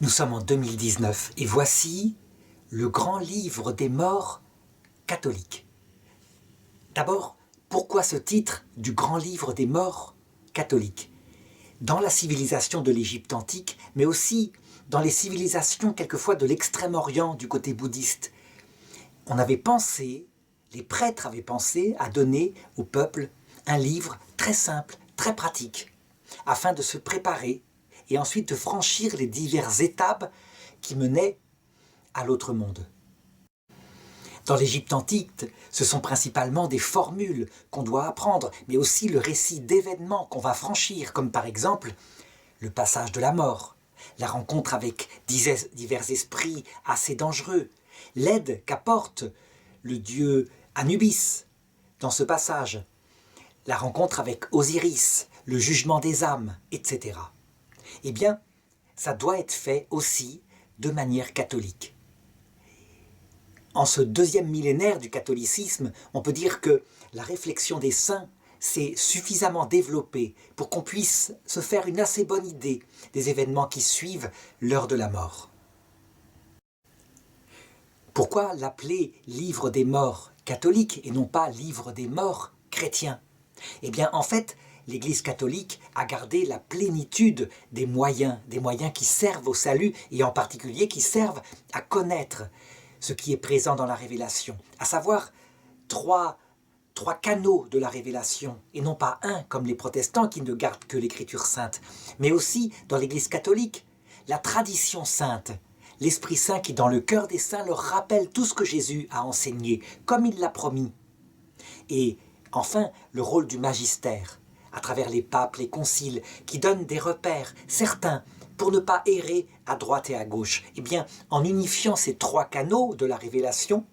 Nous sommes en 2019 et voici le grand livre des morts catholiques. D'abord, pourquoi ce titre du grand livre des morts catholiques? Dans la civilisation de l'Égypte antique, mais aussi dans les civilisations quelquefois de l'extrême-orient du côté bouddhiste, les prêtres avaient pensé à donner au peuple un livre très simple, très pratique, afin de se préparer et ensuite de franchir les diverses étapes qui menaient à l'autre monde. Dans l'Égypte antique, ce sont principalement des formules qu'on doit apprendre, mais aussi le récit d'événements qu'on va franchir, comme par exemple le passage de la mort, la rencontre avec divers esprits assez dangereux, l'aide qu'apporte le dieu Anubis dans ce passage, la rencontre avec Osiris, le jugement des âmes, etc. Eh bien, ça doit être fait aussi de manière catholique. En ce deuxième millénaire du catholicisme, on peut dire que la réflexion des saints s'est suffisamment développée pour qu'on puisse se faire une assez bonne idée des événements qui suivent l'heure de la mort. Pourquoi l'appeler livre des morts catholique et non pas livre des morts chrétiens? Eh bien, en fait, l'Église catholique a gardé la plénitude des moyens qui servent au salut et en particulier qui servent à connaître ce qui est présent dans la révélation, à savoir trois canaux de la révélation, et non pas un comme les protestants qui ne gardent que l'Écriture sainte, mais aussi dans l'Église catholique, la tradition sainte, l'Esprit Saint qui dans le cœur des saints leur rappelle tout ce que Jésus a enseigné, comme il l'a promis. Et enfin, le rôle du magistère, à travers les papes, les conciles, qui donnent des repères certains pour ne pas errer à droite et à gauche. Eh bien, en unifiant ces trois canaux de la révélation,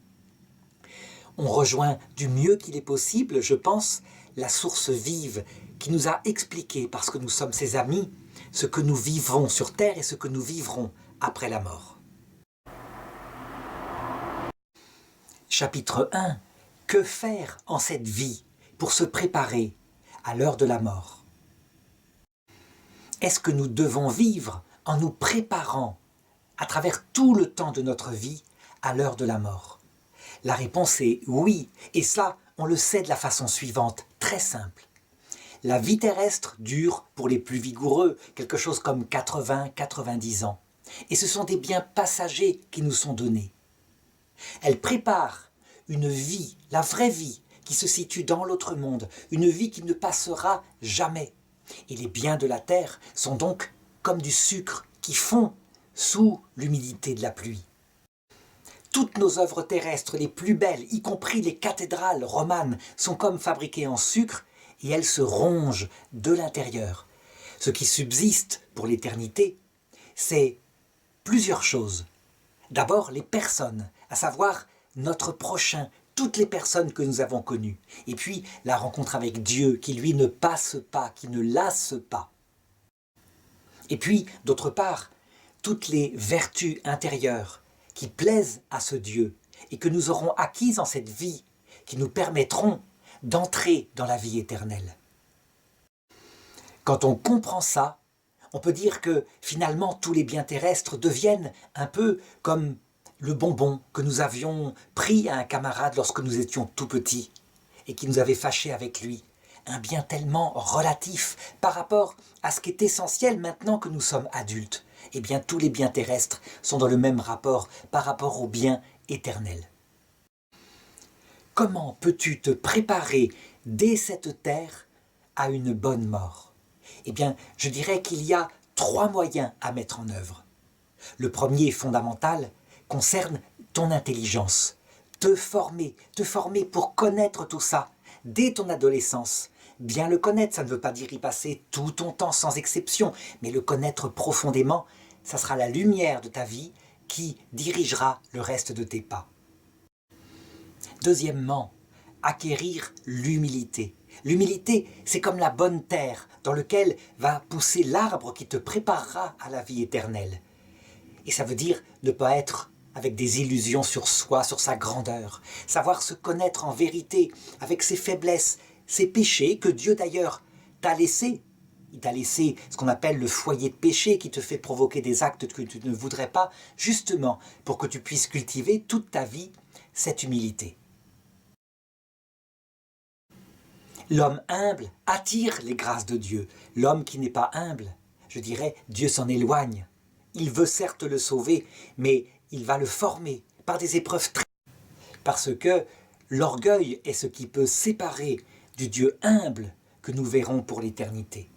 on rejoint du mieux qu'il est possible, je pense, la source vive qui nous a expliqué, parce que nous sommes ses amis, ce que nous vivons sur terre et ce que nous vivrons après la mort. Chapitre 1. Que faire en cette vie pour se préparer à l'heure de la mort? Est-ce que nous devons vivre en nous préparant à travers tout le temps de notre vie à l'heure de la mort? La réponse est oui, et ça, on le sait de la façon suivante, très simple. La vie terrestre dure, pour les plus vigoureux, quelque chose comme 80-90 ans. Et ce sont des biens passagers qui nous sont donnés. Elle prépare une vie, la vraie vie, qui se situe dans l'autre monde, une vie qui ne passera jamais. Et les biens de la terre sont donc comme du sucre qui fond sous l'humidité de la pluie. Toutes nos œuvres terrestres les plus belles, y compris les cathédrales romanes, sont comme fabriquées en sucre et elles se rongent de l'intérieur. Ce qui subsiste pour l'éternité, c'est plusieurs choses. D'abord, les personnes, à savoir notre prochain, toutes les personnes que nous avons connues. Et puis, la rencontre avec Dieu qui, lui, ne passe pas, qui ne lasse pas. Et puis, d'autre part, toutes les vertus intérieures qui plaisent à ce Dieu et que nous aurons acquises en cette vie, qui nous permettront d'entrer dans la vie éternelle. Quand on comprend ça, on peut dire que finalement tous les biens terrestres deviennent un peu comme le bonbon que nous avions pris à un camarade lorsque nous étions tout petits et qui nous avait fâchés avec lui. Un bien tellement relatif par rapport à ce qui est essentiel maintenant que nous sommes adultes. Eh bien, tous les biens terrestres sont dans le même rapport par rapport aux biens éternels. Comment peux-tu te préparer dès cette terre à une bonne mort? Eh bien, je dirais qu'il y a 3 moyens à mettre en œuvre. Le premier, fondamental, concerne ton intelligence. Te former pour connaître tout ça dès ton adolescence. Bien le connaître, ça ne veut pas dire y passer tout ton temps sans exception, mais le connaître profondément, ça sera la lumière de ta vie qui dirigera le reste de tes pas. Deuxièmement, acquérir l'humilité. L'humilité, c'est comme la bonne terre dans laquelle va pousser l'arbre qui te préparera à la vie éternelle. Et ça veut dire ne pas être avec des illusions sur soi, sur sa grandeur. Savoir se connaître en vérité, avec ses faiblesses, ses péchés que Dieu d'ailleurs t'a laissés Il t'a laissé ce qu'on appelle le foyer de péché qui te fait provoquer des actes que tu ne voudrais pas, justement pour que tu puisses cultiver toute ta vie cette humilité. L'homme humble attire les grâces de Dieu. L'homme qui n'est pas humble, je dirais, Dieu s'en éloigne. Il veut certes le sauver, mais il va le former par des épreuves très... Parce que l'orgueil est ce qui peut séparer du Dieu humble que nous verrons pour l'éternité.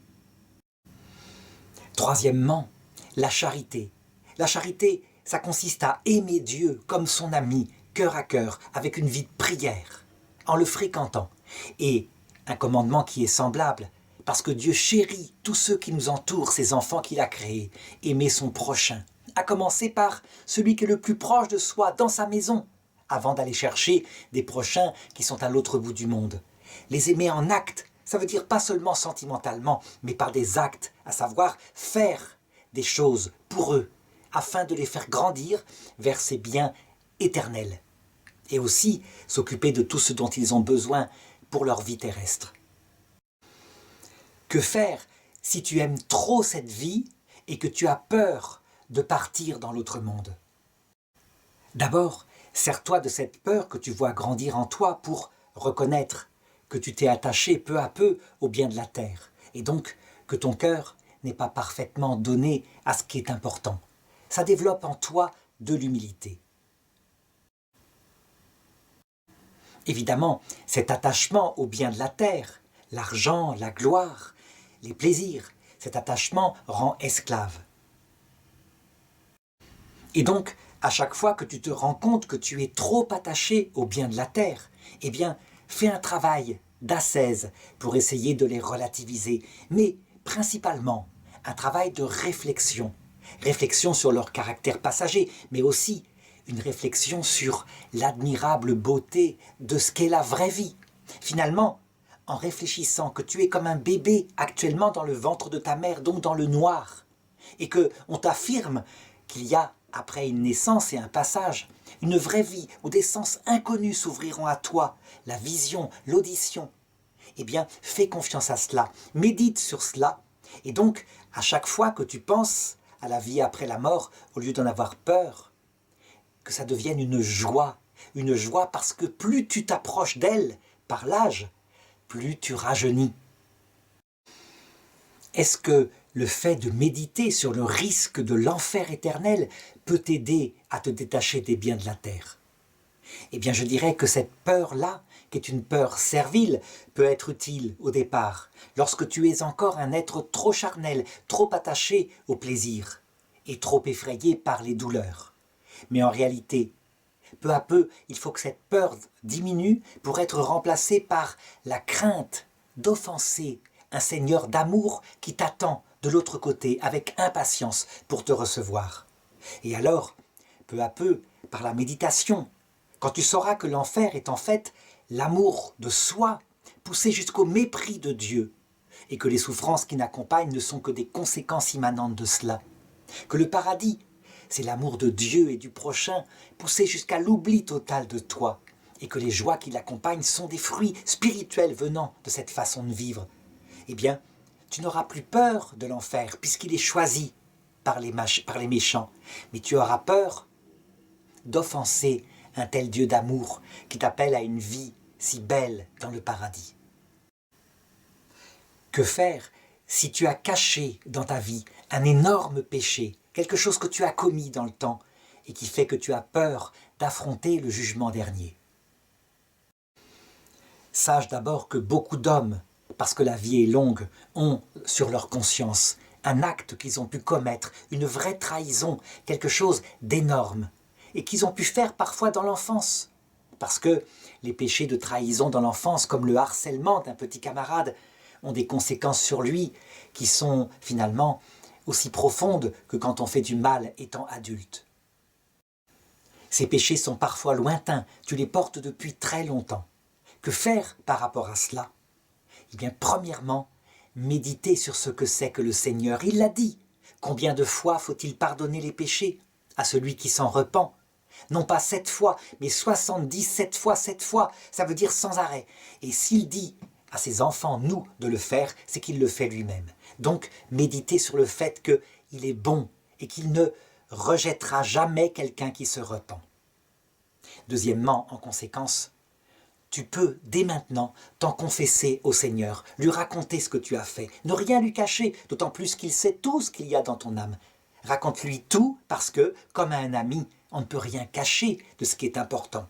Troisièmement, la charité. La charité, ça consiste à aimer Dieu comme son ami, cœur à cœur, avec une vie de prière, en le fréquentant. Et un commandement qui est semblable, parce que Dieu chérit tous ceux qui nous entourent, ses enfants qu'il a créés, aimer son prochain, à commencer par celui qui est le plus proche de soi, dans sa maison, avant d'aller chercher des prochains qui sont à l'autre bout du monde. Les aimer en actes, ça veut dire pas seulement sentimentalement, mais par des actes, à savoir faire des choses pour eux, afin de les faire grandir vers ces biens éternels. Et aussi s'occuper de tout ce dont ils ont besoin pour leur vie terrestre. Que faire si tu aimes trop cette vie et que tu as peur de partir dans l'autre monde? D'abord, sers-toi de cette peur que tu vois grandir en toi pour reconnaître que tu t'es attaché peu à peu au bien de la terre et donc que ton cœur n'est pas parfaitement donné à ce qui est important. Ça développe en toi de l'humilité. Évidemment, cet attachement au bien de la terre, l'argent, la gloire, les plaisirs, cet attachement rend esclave. Et donc, à chaque fois que tu te rends compte que tu es trop attaché au bien de la terre, eh bien, fais un travail d'ascèse pour essayer de les relativiser, mais principalement un travail de réflexion. Réflexion sur leur caractère passager, mais aussi une réflexion sur l'admirable beauté de ce qu'est la vraie vie. Finalement, en réfléchissant que tu es comme un bébé actuellement dans le ventre de ta mère, donc dans le noir, et qu'on t'affirme qu'il y a, après une naissance et un passage, une vraie vie où des sens inconnus s'ouvriront à toi, la vision, l'audition, eh bien, fais confiance à cela, médite sur cela, et donc, à chaque fois que tu penses à la vie après la mort, au lieu d'en avoir peur, que ça devienne une joie parce que plus tu t'approches d'elle par l'âge, plus tu rajeunis. Est-ce que le fait de méditer sur le risque de l'enfer éternel peut t'aider à te détacher des biens de la terre? Eh bien, je dirais que cette peur-là, qui est une peur servile, peut être utile au départ, lorsque tu es encore un être trop charnel, trop attaché au plaisir et trop effrayé par les douleurs. Mais en réalité, peu à peu, il faut que cette peur diminue pour être remplacée par la crainte d'offenser un Seigneur d'amour qui t'attend de l'autre côté avec impatience pour te recevoir. Et alors, peu à peu, par la méditation, quand tu sauras que l'enfer est en fait l'amour de soi, poussé jusqu'au mépris de Dieu, et que les souffrances qui l'accompagnent ne sont que des conséquences immanentes de cela, que le paradis, c'est l'amour de Dieu et du prochain, poussé jusqu'à l'oubli total de toi, et que les joies qui l'accompagnent sont des fruits spirituels venant de cette façon de vivre, eh bien, tu n'auras plus peur de l'enfer, puisqu'il est choisi par les méchants, mais tu auras peur d'offenser un tel Dieu d'amour qui t'appelle à une vie si belle dans le paradis. Que faire si tu as caché dans ta vie un énorme péché, quelque chose que tu as commis dans le temps et qui fait que tu as peur d'affronter le jugement dernier? Sache d'abord que beaucoup d'hommes, parce que la vie est longue, ont sur leur conscience un acte qu'ils ont pu commettre, une vraie trahison, quelque chose d'énorme, et qu'ils ont pu faire parfois dans l'enfance. Parce que les péchés de trahison dans l'enfance, comme le harcèlement d'un petit camarade, ont des conséquences sur lui qui sont finalement aussi profondes que quand on fait du mal étant adulte. Ces péchés sont parfois lointains, tu les portes depuis très longtemps. Que faire par rapport à cela? Eh bien, premièrement, méditer sur ce que c'est que le Seigneur. Il l'a dit. Combien de fois faut-il pardonner les péchés à celui qui s'en repent? Non pas 7 fois, mais 77 fois 7 fois. Ça veut dire sans arrêt. Et s'il dit à ses enfants, nous, de le faire, c'est qu'il le fait lui-même. Donc, méditez sur le fait qu'il est bon et qu'il ne rejettera jamais quelqu'un qui se repent. Deuxièmement, en conséquence, tu peux, dès maintenant, t'en confesser au Seigneur, lui raconter ce que tu as fait, ne rien lui cacher, d'autant plus qu'il sait tout ce qu'il y a dans ton âme. Raconte-lui tout parce que, comme à un ami, on ne peut rien cacher de ce qui est important.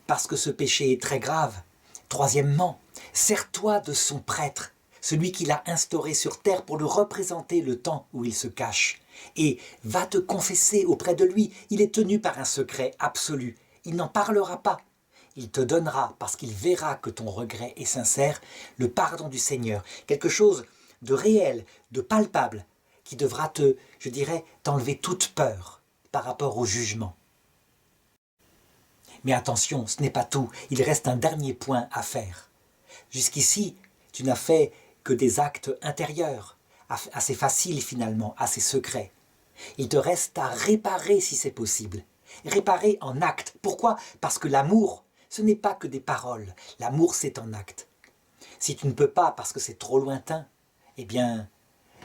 Parce que ce péché est très grave. Troisièmement, sers-toi de son prêtre, celui qui l'a instauré sur terre pour le représenter le temps où il se cache. Et va te confesser auprès de lui, il est tenu par un secret absolu. Il n'en parlera pas. Il te donnera, parce qu'il verra que ton regret est sincère, le pardon du Seigneur. Quelque chose de réel, de palpable, qui devra t'enlever toute peur par rapport au jugement. Mais attention, ce n'est pas tout, il reste un dernier point à faire. Jusqu'ici, tu n'as fait que des actes intérieurs, assez faciles finalement, assez secrets. Il te reste à réparer si c'est possible. Réparer en acte. Pourquoi? Parce que l'amour, ce n'est pas que des paroles. L'amour, c'est en acte. Si tu ne peux pas parce que c'est trop lointain, eh bien,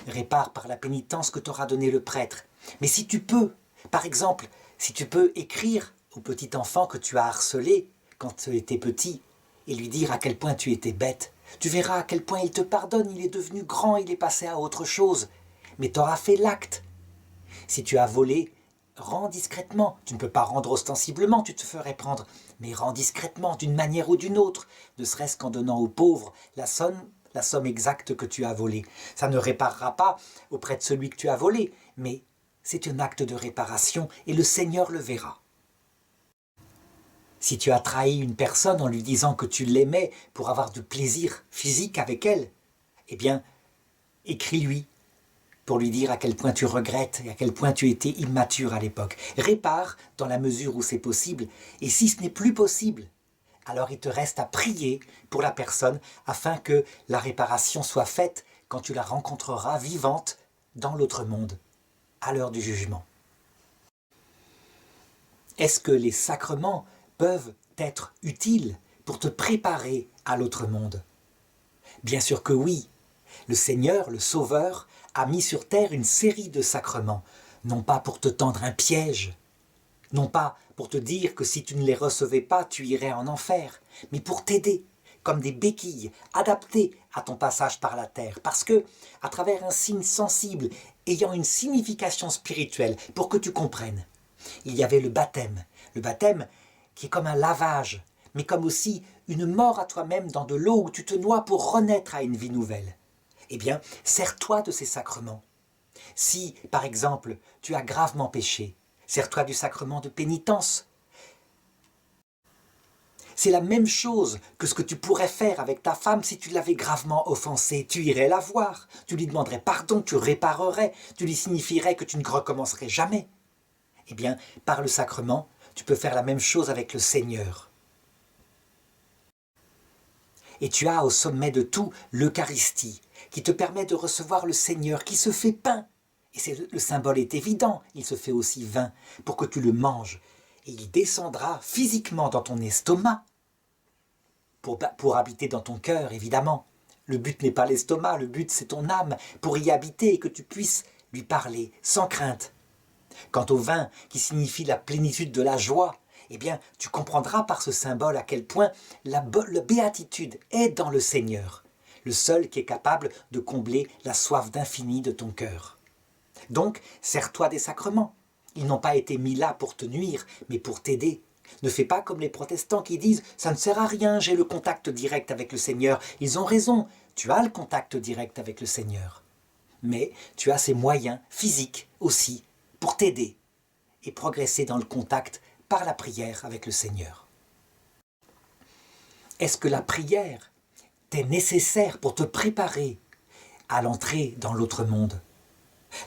répare par la pénitence que t'aura donné le prêtre. Mais si tu peux, par exemple, si tu peux écrire au petit enfant que tu as harcelé quand tu étais petit et lui dire à quel point tu étais bête, tu verras à quel point il te pardonne, il est devenu grand, il est passé à autre chose. Mais tu auras fait l'acte. Si tu as volé, rends discrètement. Tu ne peux pas rendre ostensiblement, tu te ferais prendre. Mais rends discrètement, d'une manière ou d'une autre, ne serait-ce qu'en donnant aux pauvres la somme exacte que tu as volée. Ça ne réparera pas auprès de celui que tu as volé, mais c'est un acte de réparation et le Seigneur le verra. Si tu as trahi une personne en lui disant que tu l'aimais pour avoir du plaisir physique avec elle, eh bien, écris-lui pour lui dire à quel point tu regrettes et à quel point tu étais immature à l'époque. Répare dans la mesure où c'est possible, et si ce n'est plus possible, alors il te reste à prier pour la personne afin que la réparation soit faite quand tu la rencontreras vivante dans l'autre monde, à l'heure du jugement. Est-ce que les sacrements peuvent être utiles pour te préparer à l'autre monde? Bien sûr que oui. Le Seigneur, le Sauveur, a mis sur terre une série de sacrements, non pas pour te tendre un piège, non pas pour te dire que si tu ne les recevais pas, tu irais en enfer, mais pour t'aider, comme des béquilles, adaptées à ton passage par la terre, parce que, à travers un signe sensible, ayant une signification spirituelle, pour que tu comprennes, il y avait le baptême qui est comme un lavage, mais comme aussi une mort à toi-même dans de l'eau où tu te noies pour renaître à une vie nouvelle. Eh bien, sers-toi de ces sacrements. Si, par exemple, tu as gravement péché, sers-toi du sacrement de pénitence. C'est la même chose que ce que tu pourrais faire avec ta femme si tu l'avais gravement offensée. Tu irais la voir, tu lui demanderais pardon, tu réparerais, tu lui signifierais que tu ne recommencerais jamais. Eh bien, par le sacrement, tu peux faire la même chose avec le Seigneur. Et tu as au sommet de tout l'Eucharistie, qui te permet de recevoir le Seigneur, qui se fait pain. Et le symbole est évident, il se fait aussi vin, pour que tu le manges. Et il descendra physiquement dans ton estomac, pour habiter dans ton cœur, évidemment. Le but n'est pas l'estomac, le but c'est ton âme, pour y habiter et que tu puisses lui parler sans crainte. Quant au vin, qui signifie la plénitude de la joie, eh bien, tu comprendras par ce symbole à quel point la béatitude est dans le Seigneur, le seul qui est capable de combler la soif d'infini de ton cœur. Donc, sers-toi des sacrements. Ils n'ont pas été mis là pour te nuire, mais pour t'aider. Ne fais pas comme les protestants qui disent « ça ne sert à rien, j'ai le contact direct avec le Seigneur ». Ils ont raison, tu as le contact direct avec le Seigneur. Mais tu as ces moyens physiques aussi pour t'aider et progresser dans le contact par la prière avec le Seigneur. Est-ce que la prière t'est nécessaire pour te préparer à l'entrée dans l'autre monde?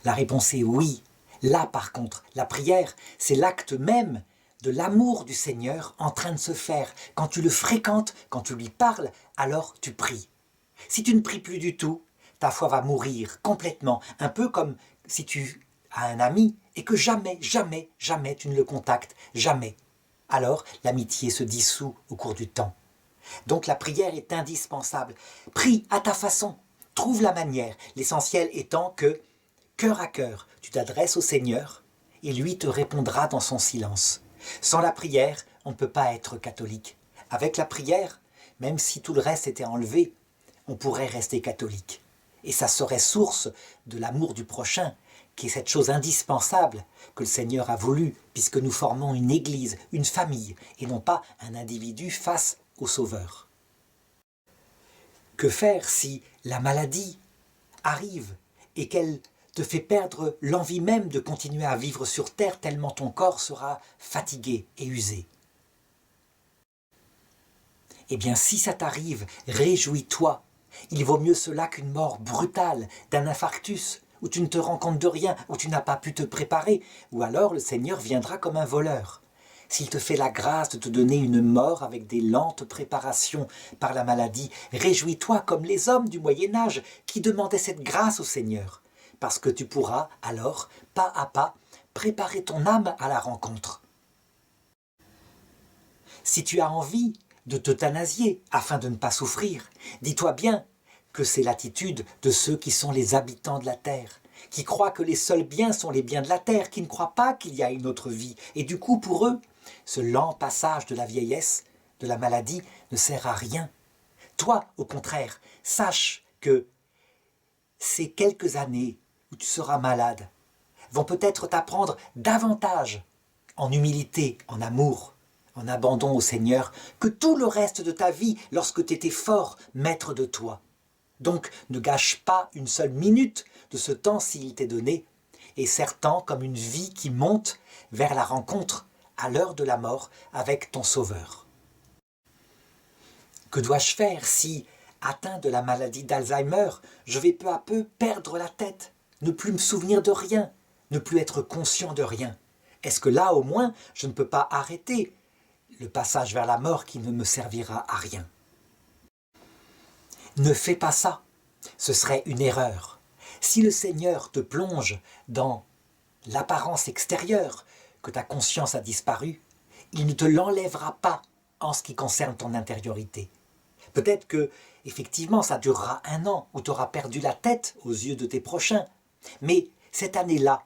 La réponse est oui. Là, par contre, la prière, c'est l'acte même de l'amour du Seigneur en train de se faire. Quand tu le fréquentes, quand tu lui parles, alors tu pries. Si tu ne pries plus du tout, ta foi va mourir complètement. Un peu comme si tu as un ami et que jamais, jamais, jamais tu ne le contactes, jamais. Alors, l'amitié se dissout au cours du temps. Donc la prière est indispensable. Prie à ta façon, trouve la manière, l'essentiel étant que, cœur à cœur, tu t'adresses au Seigneur et lui te répondra dans son silence. Sans la prière, on ne peut pas être catholique. Avec la prière, même si tout le reste était enlevé, on pourrait rester catholique. Et ça serait source de l'amour du prochain, qui est cette chose indispensable que le Seigneur a voulu, puisque nous formons une église, une famille, et non pas un individu face au Sauveur. Que faire si la maladie arrive et qu'elle te fait perdre l'envie même de continuer à vivre sur terre tellement ton corps sera fatigué et usé? Eh bien, si ça t'arrive, réjouis-toi. Il vaut mieux cela qu'une mort brutale, d'un infarctus, où tu ne te rends compte de rien, où tu n'as pas pu te préparer, ou alors le Seigneur viendra comme un voleur. S'il te fait la grâce de te donner une mort avec des lentes préparations par la maladie, réjouis-toi comme les hommes du Moyen-Âge qui demandaient cette grâce au Seigneur, parce que tu pourras alors, pas à pas, préparer ton âme à la rencontre. Si tu as envie de t'euthanasier afin de ne pas souffrir, dis-toi bien que c'est l'attitude de ceux qui sont les habitants de la terre, qui croient que les seuls biens sont les biens de la terre, qui ne croient pas qu'il y a une autre vie. Et du coup, pour eux, ce lent passage de la vieillesse, de la maladie, ne sert à rien. Toi, au contraire, sache que ces quelques années où tu seras malade vont peut-être t'apprendre davantage en humilité, en amour, en abandon au Seigneur, que tout le reste de ta vie lorsque tu étais fort maître de toi. Donc ne gâche pas une seule minute de ce temps s'il t'est donné, et serre-t'en comme une vie qui monte vers la rencontre à l'heure de la mort avec ton Sauveur. Que dois-je faire si, atteint de la maladie d'Alzheimer, je vais peu à peu perdre la tête, ne plus me souvenir de rien, ne plus être conscient de rien? Est-ce que là, au moins, je ne peux pas arrêter le passage vers la mort qui ne me servira à rien? Ne fais pas ça, ce serait une erreur. Si le Seigneur te plonge dans l'apparence extérieure, que ta conscience a disparu, il ne te l'enlèvera pas en ce qui concerne ton intériorité. Peut-être que, effectivement, ça durera 1 an où tu auras perdu la tête aux yeux de tes prochains. Mais cette année-là,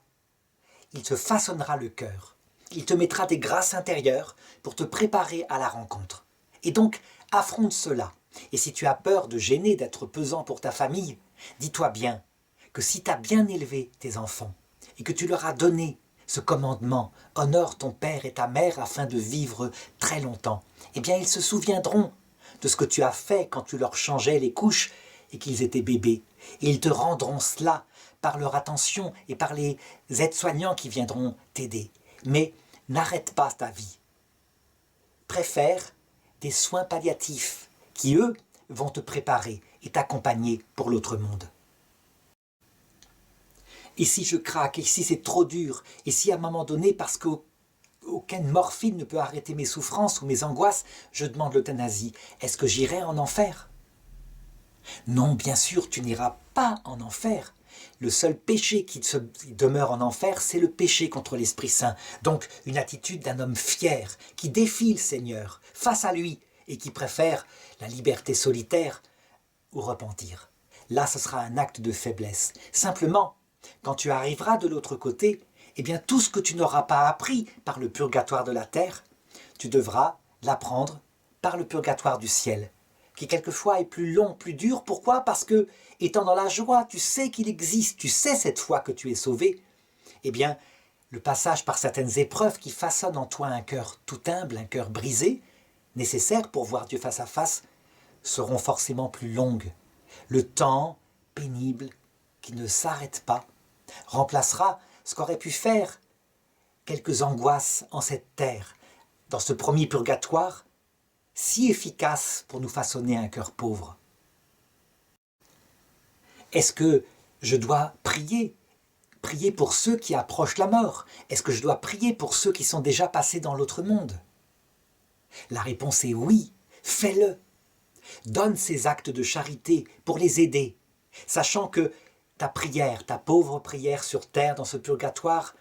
il te façonnera le cœur. Il te mettra des grâces intérieures pour te préparer à la rencontre. Et donc, affronte cela. Et si tu as peur de gêner, d'être pesant pour ta famille, dis-toi bien que si tu as bien élevé tes enfants et que tu leur as donné ce commandement, honore ton père et ta mère afin de vivre très longtemps, eh bien ils se souviendront de ce que tu as fait quand tu leur changeais les couches et qu'ils étaient bébés. Et ils te rendront cela par leur attention et par les aides-soignants qui viendront t'aider. Mais n'arrête pas ta vie. Préfère des soins palliatifs qui, eux, vont te préparer et t'accompagner pour l'autre monde. Et si je craque, et si c'est trop dur, et si à un moment donné, parce qu'aucune morphine ne peut arrêter mes souffrances ou mes angoisses, je demande l'euthanasie, est-ce que j'irai en enfer? Non, bien sûr, tu n'iras pas en enfer. Le seul péché qui demeure en enfer, c'est le péché contre l'Esprit Saint. Donc, une attitude d'un homme fier, qui défie le Seigneur face à lui, et qui préfère la liberté solitaire au repentir. Là, ce sera un acte de faiblesse. Simplement, quand tu arriveras de l'autre côté, eh bien tout ce que tu n'auras pas appris par le purgatoire de la terre, tu devras l'apprendre par le purgatoire du ciel, qui quelquefois est plus long, plus dur. Pourquoi? Parce que, étant dans la joie, tu sais qu'il existe, tu sais cette fois que tu es sauvé. Eh bien, le passage par certaines épreuves qui façonnent en toi un cœur tout humble, un cœur brisé, nécessaires pour voir Dieu face à face, seront forcément plus longues. Le temps pénible qui ne s'arrête pas remplacera ce qu'aurait pu faire quelques angoisses en cette terre, dans ce premier purgatoire, si efficace pour nous façonner un cœur pauvre. Est-ce que je dois prier? Prier pour ceux qui approchent la mort? Est-ce que je dois prier pour ceux qui sont déjà passés dans l'autre monde? La réponse est oui, fais-le. Donne ces actes de charité pour les aider, sachant que ta prière, ta pauvre prière sur terre dans ce purgatoire,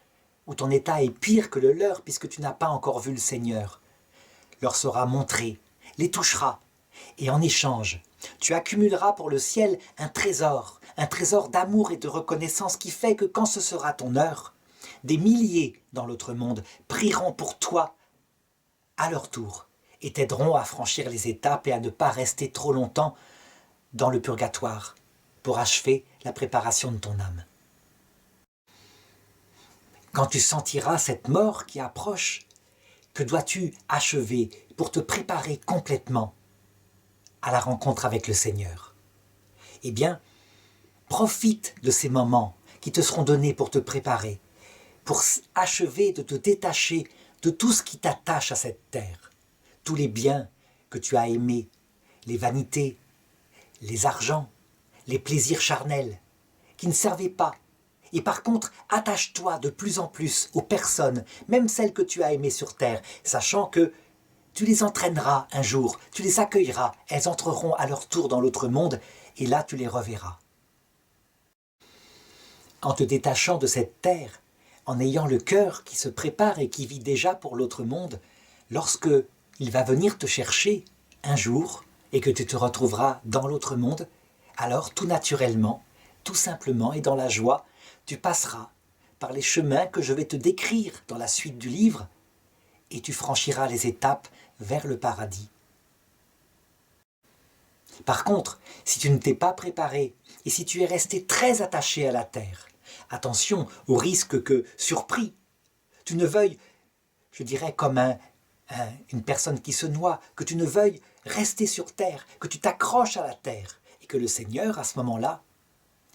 où ton état est pire que le leur puisque tu n'as pas encore vu le Seigneur, leur sera montrée, les touchera, Et en échange, tu accumuleras pour le ciel un trésor d'amour et de reconnaissance qui fait que quand ce sera ton heure, des milliers dans l'autre monde prieront pour toi à leur tour et t'aideront à franchir les étapes et à ne pas rester trop longtemps dans le purgatoire pour achever la préparation de ton âme. Quand tu sentiras cette mort qui approche, que dois-tu achever pour te préparer complètement à la rencontre avec le Seigneur? Eh bien, profite de ces moments qui te seront donnés pour te préparer, pour achever de te détacher de tout ce qui t'attache à cette terre, tous les biens que tu as aimés, les vanités, les argents, les plaisirs charnels, qui ne servaient pas. Et par contre, attache-toi de plus en plus aux personnes, même celles que tu as aimées sur terre, sachant que tu les entraîneras un jour, tu les accueilleras, elles entreront à leur tour dans l'autre monde, et là tu les reverras. En te détachant de cette terre, en ayant le cœur qui se prépare et qui vit déjà pour l'autre monde, lorsque il va venir te chercher un jour, et que tu te retrouveras dans l'autre monde, alors tout naturellement, tout simplement et dans la joie, tu passeras par les chemins que je vais te décrire dans la suite du livre et tu franchiras les étapes vers le paradis. Par contre, si tu ne t'es pas préparé et si tu es resté très attaché à la terre, attention au risque que, surpris, tu ne veuilles, je dirais comme une personne qui se noie, que tu ne veuilles rester sur terre, que tu t'accroches à la terre et que le Seigneur, à ce moment-là,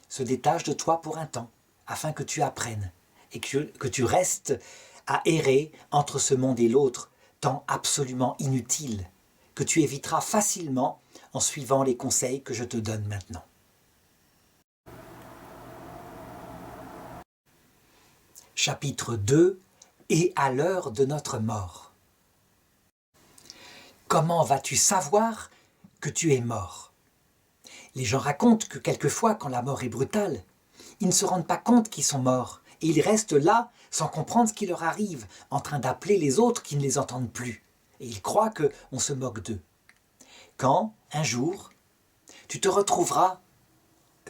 se détache de toi pour un temps, afin que tu apprennes et que tu restes à errer entre ce monde et l'autre, temps absolument inutile, que tu éviteras facilement en suivant les conseils que je te donne maintenant. Chapitre 2 « Et à l'heure de notre mort ». Comment vas-tu savoir que tu es mort? Les gens racontent que quelquefois, quand la mort est brutale, ils ne se rendent pas compte qu'ils sont morts et ils restent là sans comprendre ce qui leur arrive, en train d'appeler les autres qui ne les entendent plus. Et ils croient qu'on se moque d'eux. Quand, un jour, tu te retrouveras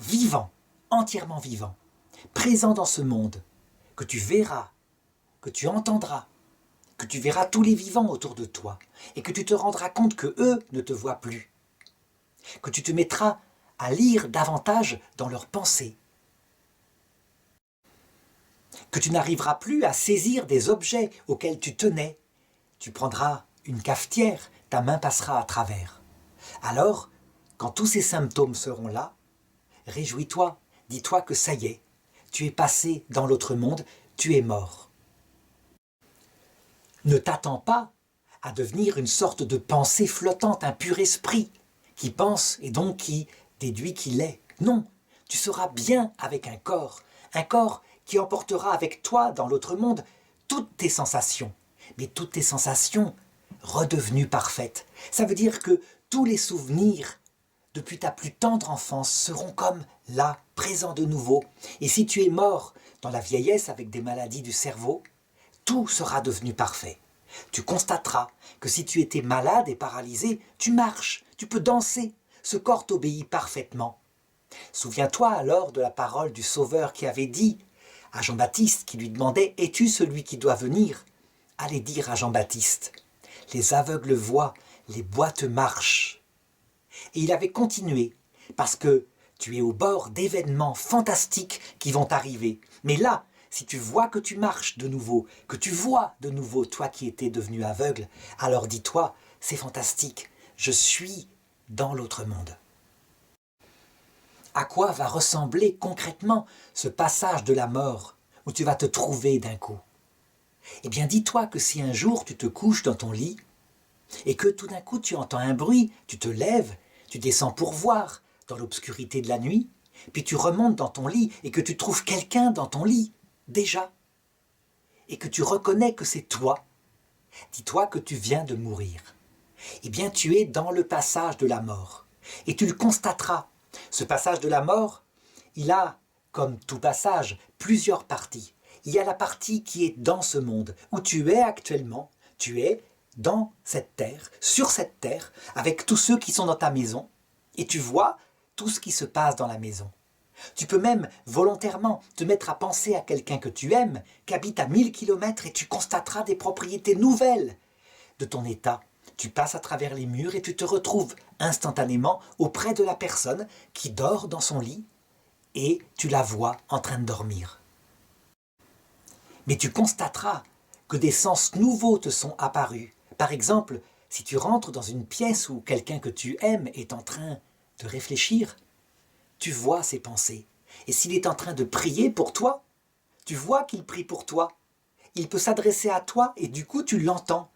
vivant, entièrement vivant, présent dans ce monde, que tu verras, que tu entendras, que tu verras tous les vivants autour de toi et que tu te rendras compte que eux ne te voient plus, que tu te mettras à lire davantage dans leurs pensées, que tu n'arriveras plus à saisir des objets auxquels tu tenais. Tu prendras une cafetière, ta main passera à travers. Alors, quand tous ces symptômes seront là, réjouis-toi, dis-toi que ça y est, tu es passé dans l'autre monde, tu es mort. Ne t'attends pas à devenir une sorte de pensée flottante, un pur esprit, qui pense et donc qui déduit qu'il est. Non, tu seras bien avec un corps qui emportera avec toi dans l'autre monde toutes tes sensations, mais toutes tes sensations redevenues parfaites. Ça veut dire que tous les souvenirs depuis ta plus tendre enfance seront comme là, présents de nouveau. Et si tu es mort dans la vieillesse avec des maladies du cerveau, tout sera devenu parfait. Tu constateras que si tu étais malade et paralysé, tu marches, tu peux danser, ce corps t'obéit parfaitement. Souviens-toi alors de la parole du Sauveur qui avait dit à Jean-Baptiste, qui lui demandait « Es-tu celui qui doit venir ?» Allez dire à Jean-Baptiste « Les aveugles voient, les boiteux marchent. » Et il avait continué, parce que tu es au bord d'événements fantastiques qui vont arriver. Mais là, si tu vois que tu marches de nouveau, que tu vois de nouveau toi qui étais devenu aveugle, alors dis-toi, c'est fantastique, je suis dans l'autre monde. À quoi va ressembler concrètement ce passage de la mort où tu vas te trouver d'un coup? Eh bien, dis-toi que si un jour tu te couches dans ton lit et que tout d'un coup tu entends un bruit, tu te lèves, tu descends pour voir dans l'obscurité de la nuit, puis tu remontes dans ton lit et que tu trouves quelqu'un dans ton lit, déjà, et que tu reconnais que c'est toi, dis-toi que tu viens de mourir. Eh bien, tu es dans le passage de la mort et tu le constateras. Ce passage de la mort, il a, comme tout passage, plusieurs parties. Il y a la partie qui est dans ce monde, où tu es actuellement, tu es dans cette terre, sur cette terre, avec tous ceux qui sont dans ta maison, et tu vois tout ce qui se passe dans la maison. Tu peux même volontairement te mettre à penser à quelqu'un que tu aimes, qui habite à 1000 kilomètres, et tu constateras des propriétés nouvelles de ton état. Tu passes à travers les murs et tu te retrouves instantanément auprès de la personne qui dort dans son lit et tu la vois en train de dormir. Mais tu constateras que des sens nouveaux te sont apparus. Par exemple, si tu rentres dans une pièce où quelqu'un que tu aimes est en train de réfléchir, tu vois ses pensées. Et s'il est en train de prier pour toi, tu vois qu'il prie pour toi. Il peut s'adresser à toi et du coup tu l'entends.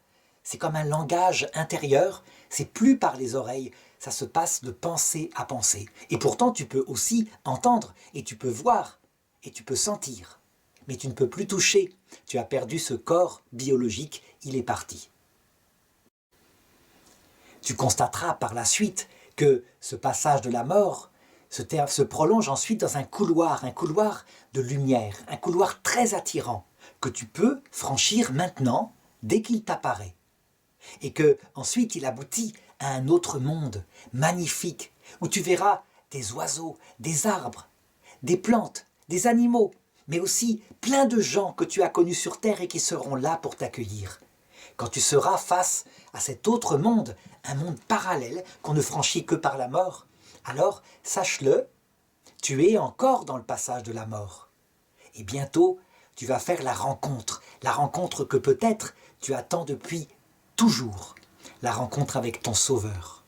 C'est comme un langage intérieur, c'est plus par les oreilles, ça se passe de pensée à pensée. Et pourtant tu peux aussi entendre et tu peux voir et tu peux sentir. Mais tu ne peux plus toucher, tu as perdu ce corps biologique, il est parti. Tu constateras par la suite que ce passage de la mort se prolonge ensuite dans un couloir de lumière, un couloir très attirant, que tu peux franchir maintenant dès qu'il t'apparaît. Et que ensuite il aboutit à un autre monde magnifique, où tu verras des oiseaux, des arbres, des plantes, des animaux, mais aussi plein de gens que tu as connus sur terre et qui seront là pour t'accueillir. Quand tu seras face à cet autre monde, un monde parallèle qu'on ne franchit que par la mort, alors sache-le, tu es encore dans le passage de la mort. Et bientôt, tu vas faire la rencontre que peut-être tu attends depuis toujours, la rencontre avec ton Sauveur.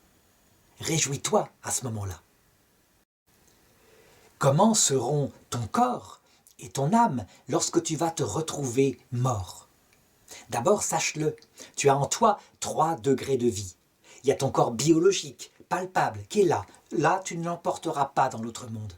Réjouis-toi à ce moment-là. Comment seront ton corps et ton âme lorsque tu vas te retrouver mort? D'abord, sache-le, tu as en toi 3 degrés de vie. Il y a ton corps biologique, palpable, qui est là. Là, tu ne l'emporteras pas dans l'autre monde.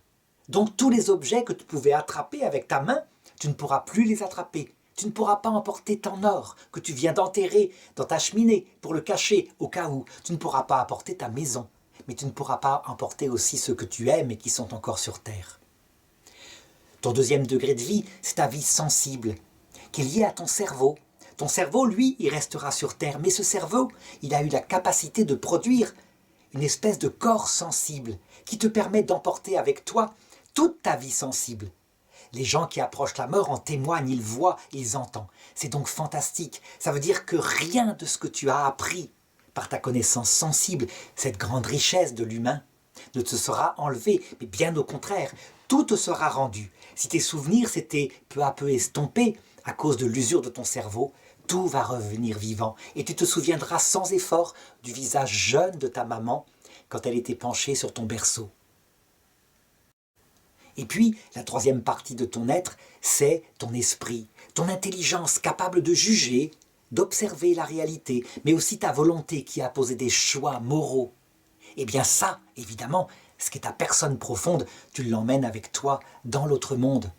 Donc tous les objets que tu pouvais attraper avec ta main, tu ne pourras plus les attraper. Tu ne pourras pas emporter ton or que tu viens d'enterrer dans ta cheminée pour le cacher au cas où. Tu ne pourras pas apporter ta maison, mais tu ne pourras pas emporter aussi ceux que tu aimes et qui sont encore sur terre. Ton deuxième degré de vie, c'est ta vie sensible, qui est liée à ton cerveau. Ton cerveau, lui, il restera sur terre, mais ce cerveau, il a eu la capacité de produire une espèce de corps sensible qui te permet d'emporter avec toi toute ta vie sensible. Les gens qui approchent la mort en témoignent, ils voient, ils entendent. C'est donc fantastique. Ça veut dire que rien de ce que tu as appris par ta connaissance sensible, cette grande richesse de l'humain, ne te sera enlevé, mais bien au contraire, tout te sera rendu. Si tes souvenirs s'étaient peu à peu estompés à cause de l'usure de ton cerveau, tout va revenir vivant et tu te souviendras sans effort du visage jeune de ta maman quand elle était penchée sur ton berceau. Et puis, la troisième partie de ton être, c'est ton esprit, ton intelligence capable de juger, d'observer la réalité, mais aussi ta volonté qui a posé des choix moraux. Eh bien ça, évidemment, ce qui est ta personne profonde, tu l'emmènes avec toi dans l'autre monde.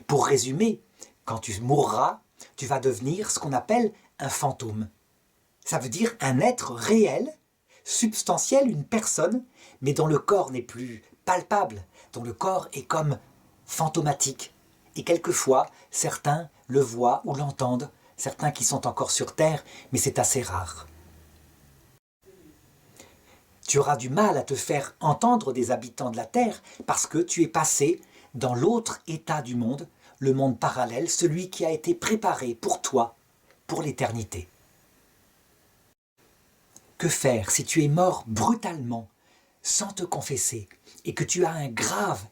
Pour résumer, quand tu mourras, tu vas devenir ce qu'on appelle un fantôme. Ça veut dire un être réel, substantiel, une personne, mais dont le corps n'est plus palpable, dont le corps est comme fantomatique. Et quelquefois, certains le voient ou l'entendent, certains qui sont encore sur terre, mais c'est assez rare. Tu auras du mal à te faire entendre des habitants de la terre parce que tu es passé dans l'autre état du monde, le monde parallèle, celui qui a été préparé pour toi, pour l'éternité. Que faire si tu es mort brutalement, sans te confesser, et que tu as un grave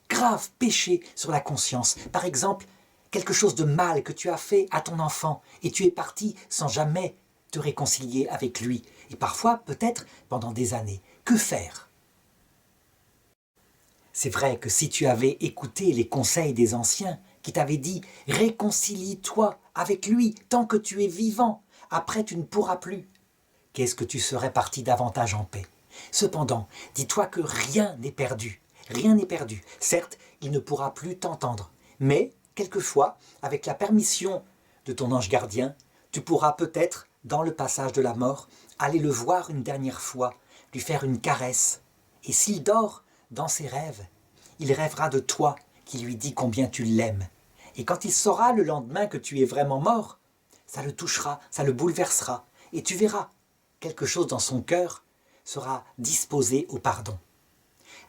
péché sur la conscience? Par exemple, quelque chose de mal que tu as fait à ton enfant, et tu es parti sans jamais te réconcilier avec lui, et parfois, peut-être, pendant des années. Que faire? C'est vrai que si tu avais écouté les conseils des anciens, qui t'avaient dit « Réconcilie-toi avec lui tant que tu es vivant, après tu ne pourras plus », qu'est-ce que tu serais parti davantage en paix? Cependant, dis-toi que rien n'est perdu. Rien n'est perdu. Certes, il ne pourra plus t'entendre. Mais, quelquefois, avec la permission de ton ange gardien, tu pourras peut-être, dans le passage de la mort, aller le voir une dernière fois, lui faire une caresse. Et s'il dort dans ses rêves, il rêvera de toi qui lui dit combien tu l'aimes. Et quand il saura le lendemain que tu es vraiment mort, ça le touchera, ça le bouleversera, et tu verras, quelque chose dans son cœur sera disposé au pardon.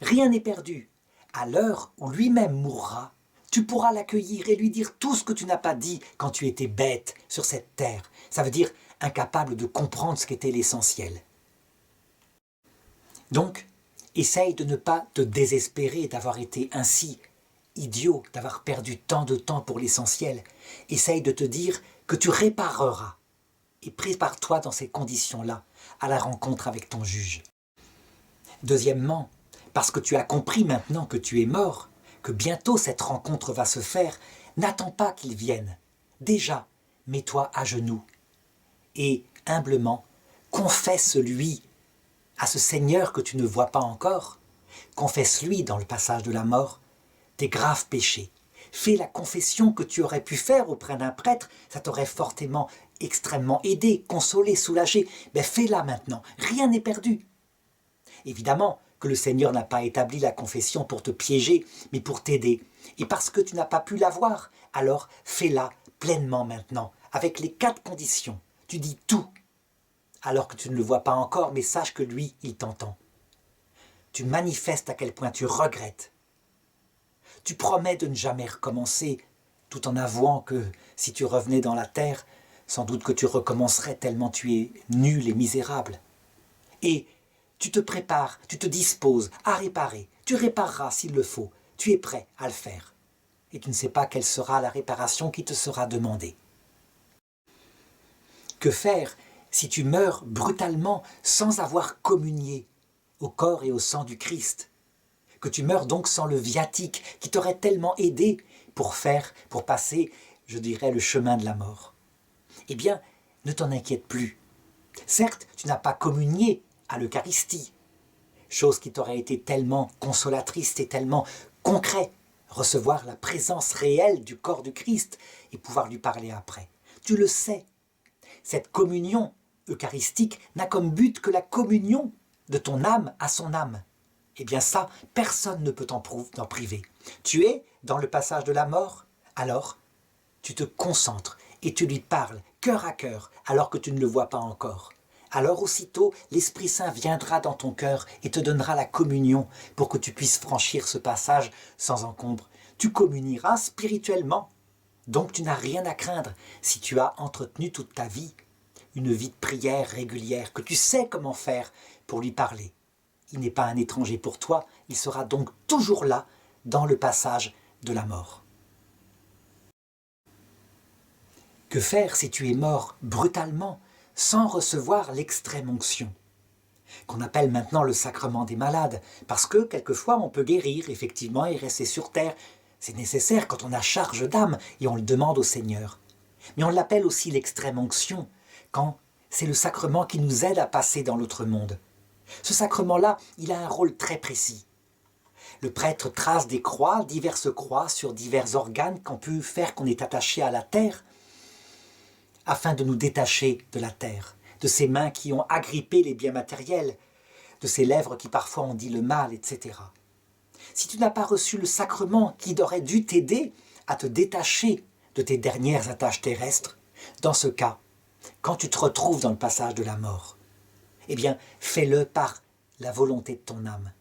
Rien n'est perdu. À l'heure où lui-même mourra, tu pourras l'accueillir et lui dire tout ce que tu n'as pas dit quand tu étais bête sur cette terre. Ça veut dire incapable de comprendre ce qu'était l'essentiel. Donc, essaye de ne pas te désespérer d'avoir été ainsi idiot, d'avoir perdu tant de temps pour l'essentiel. Essaye de te dire que tu répareras. Et prépare-toi dans ces conditions-là à la rencontre avec ton juge. Deuxièmement, parce que tu as compris maintenant que tu es mort, que bientôt cette rencontre va se faire, n'attends pas qu'il vienne. Déjà, mets-toi à genoux et, humblement, confesse-lui à ce Seigneur que tu ne vois pas encore. Confesse-lui dans le passage de la mort tes graves péchés. Fais la confession que tu aurais pu faire auprès d'un prêtre, ça t'aurait fortement, extrêmement aidé, consolé, soulagé. Mais fais-la maintenant, rien n'est perdu. Évidemment que le Seigneur n'a pas établi la confession pour te piéger, mais pour t'aider. Et parce que tu n'as pas pu la voir, alors fais-la pleinement maintenant, avec les 4 conditions. Tu dis tout, alors que tu ne le vois pas encore, mais sache que lui, il t'entend. Tu manifestes à quel point tu regrettes. Tu promets de ne jamais recommencer, tout en avouant que si tu revenais dans la terre, sans doute que tu recommencerais tellement tu es nul et misérable. Et tu te prépares, tu te disposes à réparer. Tu répareras s'il le faut. Tu es prêt à le faire. Et tu ne sais pas quelle sera la réparation qui te sera demandée. Que faire si tu meurs brutalement sans avoir communié au corps et au sang du Christ? Que tu meurs donc sans le viatique qui t'aurait tellement aidé pour passer, je dirais, le chemin de la mort. Eh bien, ne t'en inquiète plus. Certes, tu n'as pas communié à l'Eucharistie, chose qui t'aurait été tellement consolatrice et tellement concret, recevoir la présence réelle du corps du Christ et pouvoir lui parler après. Tu le sais, cette communion eucharistique n'a comme but que la communion de ton âme à son âme. Eh bien ça, personne ne peut t'en priver. Tu es dans le passage de la mort, alors tu te concentres et tu lui parles cœur à cœur alors que tu ne le vois pas encore. Alors aussitôt, l'Esprit Saint viendra dans ton cœur et te donnera la communion pour que tu puisses franchir ce passage sans encombre. Tu communieras spirituellement, donc tu n'as rien à craindre si tu as entretenu toute ta vie une vie de prière régulière, que tu sais comment faire pour lui parler. Il n'est pas un étranger pour toi, il sera donc toujours là dans le passage de la mort. Que faire si tu es mort brutalement sans recevoir l'extrême onction, qu'on appelle maintenant le sacrement des malades, parce que quelquefois on peut guérir effectivement et rester sur terre. C'est nécessaire quand on a charge d'âme et on le demande au Seigneur. Mais on l'appelle aussi l'extrême onction, quand c'est le sacrement qui nous aide à passer dans l'autre monde. Ce sacrement-là, il a un rôle très précis. Le prêtre trace des croix, diverses croix sur divers organes qu'on peut faire qu'on est attaché à la terre, afin de nous détacher de la terre, de ces mains qui ont agrippé les biens matériels, de ces lèvres qui parfois ont dit le mal, etc. Si tu n'as pas reçu le sacrement qui aurait dû t'aider à te détacher de tes dernières attaches terrestres, dans ce cas, quand tu te retrouves dans le passage de la mort, eh bien, fais-le par la volonté de ton âme.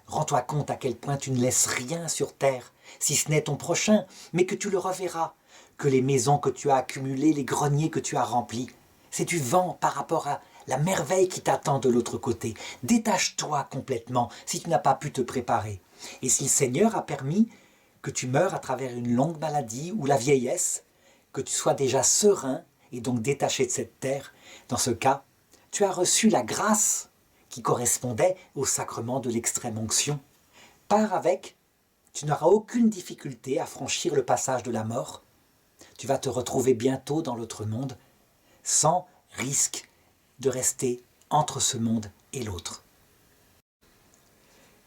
Rends-toi compte à quel point tu ne laisses rien sur terre, si ce n'est ton prochain, mais que tu le reverras, que les maisons que tu as accumulées, les greniers que tu as remplis, c'est du vent par rapport à la merveille qui t'attend de l'autre côté. Détache-toi complètement si tu n'as pas pu te préparer. Et si le Seigneur a permis que tu meures à travers une longue maladie ou la vieillesse, que tu sois déjà serein et donc détaché de cette terre, dans ce cas, tu as reçu la grâce qui correspondait au sacrement de l'extrême onction. Pars avec, tu n'auras aucune difficulté à franchir le passage de la mort. Tu vas te retrouver bientôt dans l'autre monde, sans risque de rester entre ce monde et l'autre.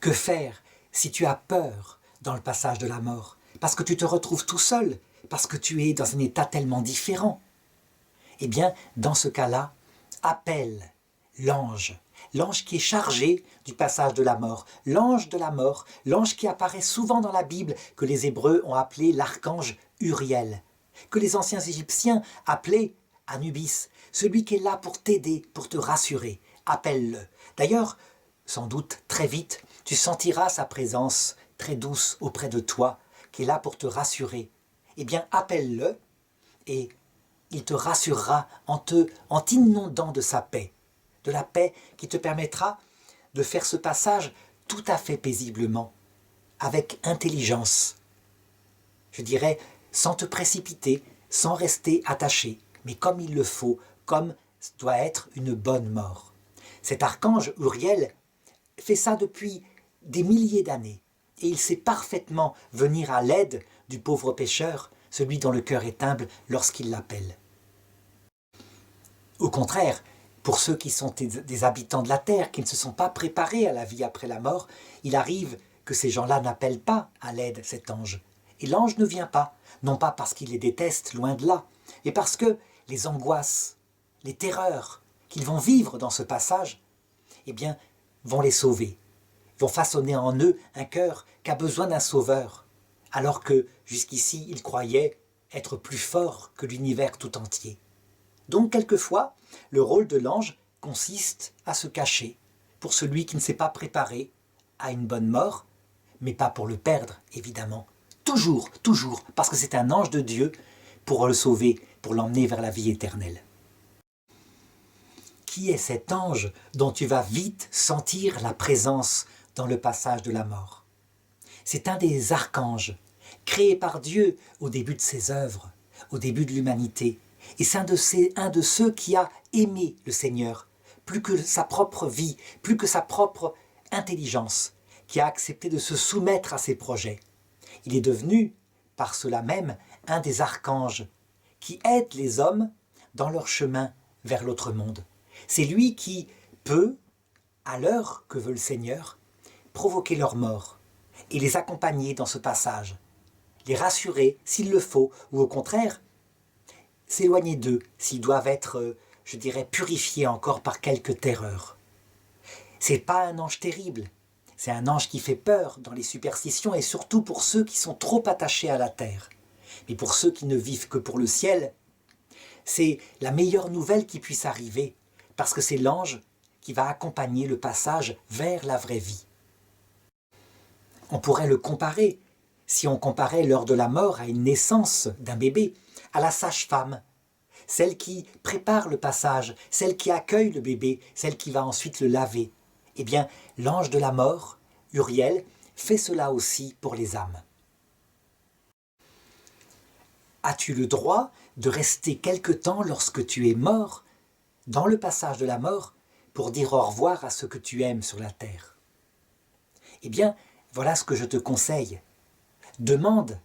Que faire si tu as peur dans le passage de la mort, parce que tu te retrouves tout seul, parce que tu es dans un état tellement différent? Eh bien, dans ce cas-là, appelle l'ange qui est chargé du passage de la mort, l'ange de la mort, l'ange qui apparaît souvent dans la Bible, que les Hébreux ont appelé l'archange Uriel. que les anciens Égyptiens appelaient Anubis, celui qui est là pour t'aider, pour te rassurer. Appelle-le. D'ailleurs, sans doute très vite, tu sentiras sa présence très douce auprès de toi, qui est là pour te rassurer. Eh bien, appelle-le et il te rassurera en t'inondant de sa paix, de la paix qui te permettra de faire ce passage tout à fait paisiblement, avec intelligence. Je dirais, sans te précipiter, sans rester attaché, mais comme il le faut, comme doit être une bonne mort. Cet archange Uriel fait ça depuis des milliers d'années, et il sait parfaitement venir à l'aide du pauvre pécheur, celui dont le cœur est humble lorsqu'il l'appelle. Au contraire, pour ceux qui sont des habitants de la terre, qui ne se sont pas préparés à la vie après la mort, il arrive que ces gens-là n'appellent pas à l'aide cet ange. Et l'ange ne vient pas, non pas parce qu'il les déteste, loin de là, mais parce que les angoisses, les terreurs qu'ils vont vivre dans ce passage, eh bien, vont les sauver, vont façonner en eux un cœur qui a besoin d'un sauveur, alors que jusqu'ici ils croyaient être plus forts que l'univers tout entier. Donc quelquefois, le rôle de l'ange consiste à se cacher pour celui qui ne s'est pas préparé à une bonne mort, mais pas pour le perdre, évidemment. Toujours, toujours, parce que c'est un ange de Dieu pour le sauver, pour l'emmener vers la vie éternelle. Qui est cet ange dont tu vas vite sentir la présence dans le passage de la mort? C'est un des archanges, créé par Dieu au début de ses œuvres, au début de l'humanité. Et c'est un de ceux qui a aimé le Seigneur, plus que sa propre vie, plus que sa propre intelligence, qui a accepté de se soumettre à ses projets. Il est devenu, par cela même, un des archanges qui aident les hommes dans leur chemin vers l'autre monde. C'est lui qui peut, à l'heure que veut le Seigneur, provoquer leur mort et les accompagner dans ce passage, les rassurer s'il le faut, ou au contraire, s'éloigner d'eux s'ils doivent être, je dirais, purifiés encore par quelques terreurs. C'est pas un ange terrible, c'est un ange qui fait peur dans les superstitions et surtout pour ceux qui sont trop attachés à la terre. Mais pour ceux qui ne vivent que pour le ciel, c'est la meilleure nouvelle qui puisse arriver, parce que c'est l'ange qui va accompagner le passage vers la vraie vie. On pourrait le comparer, si on comparait l'heure de la mort à une naissance d'un bébé, à la sage-femme, celle qui prépare le passage, celle qui accueille le bébé, celle qui va ensuite le laver. Eh bien, l'ange de la mort, Uriel, fait cela aussi pour les âmes. As-tu le droit de rester quelque temps lorsque tu es mort, dans le passage de la mort, pour dire au revoir à ce que tu aimes sur la terre? Eh bien, voilà ce que je te conseille. Demande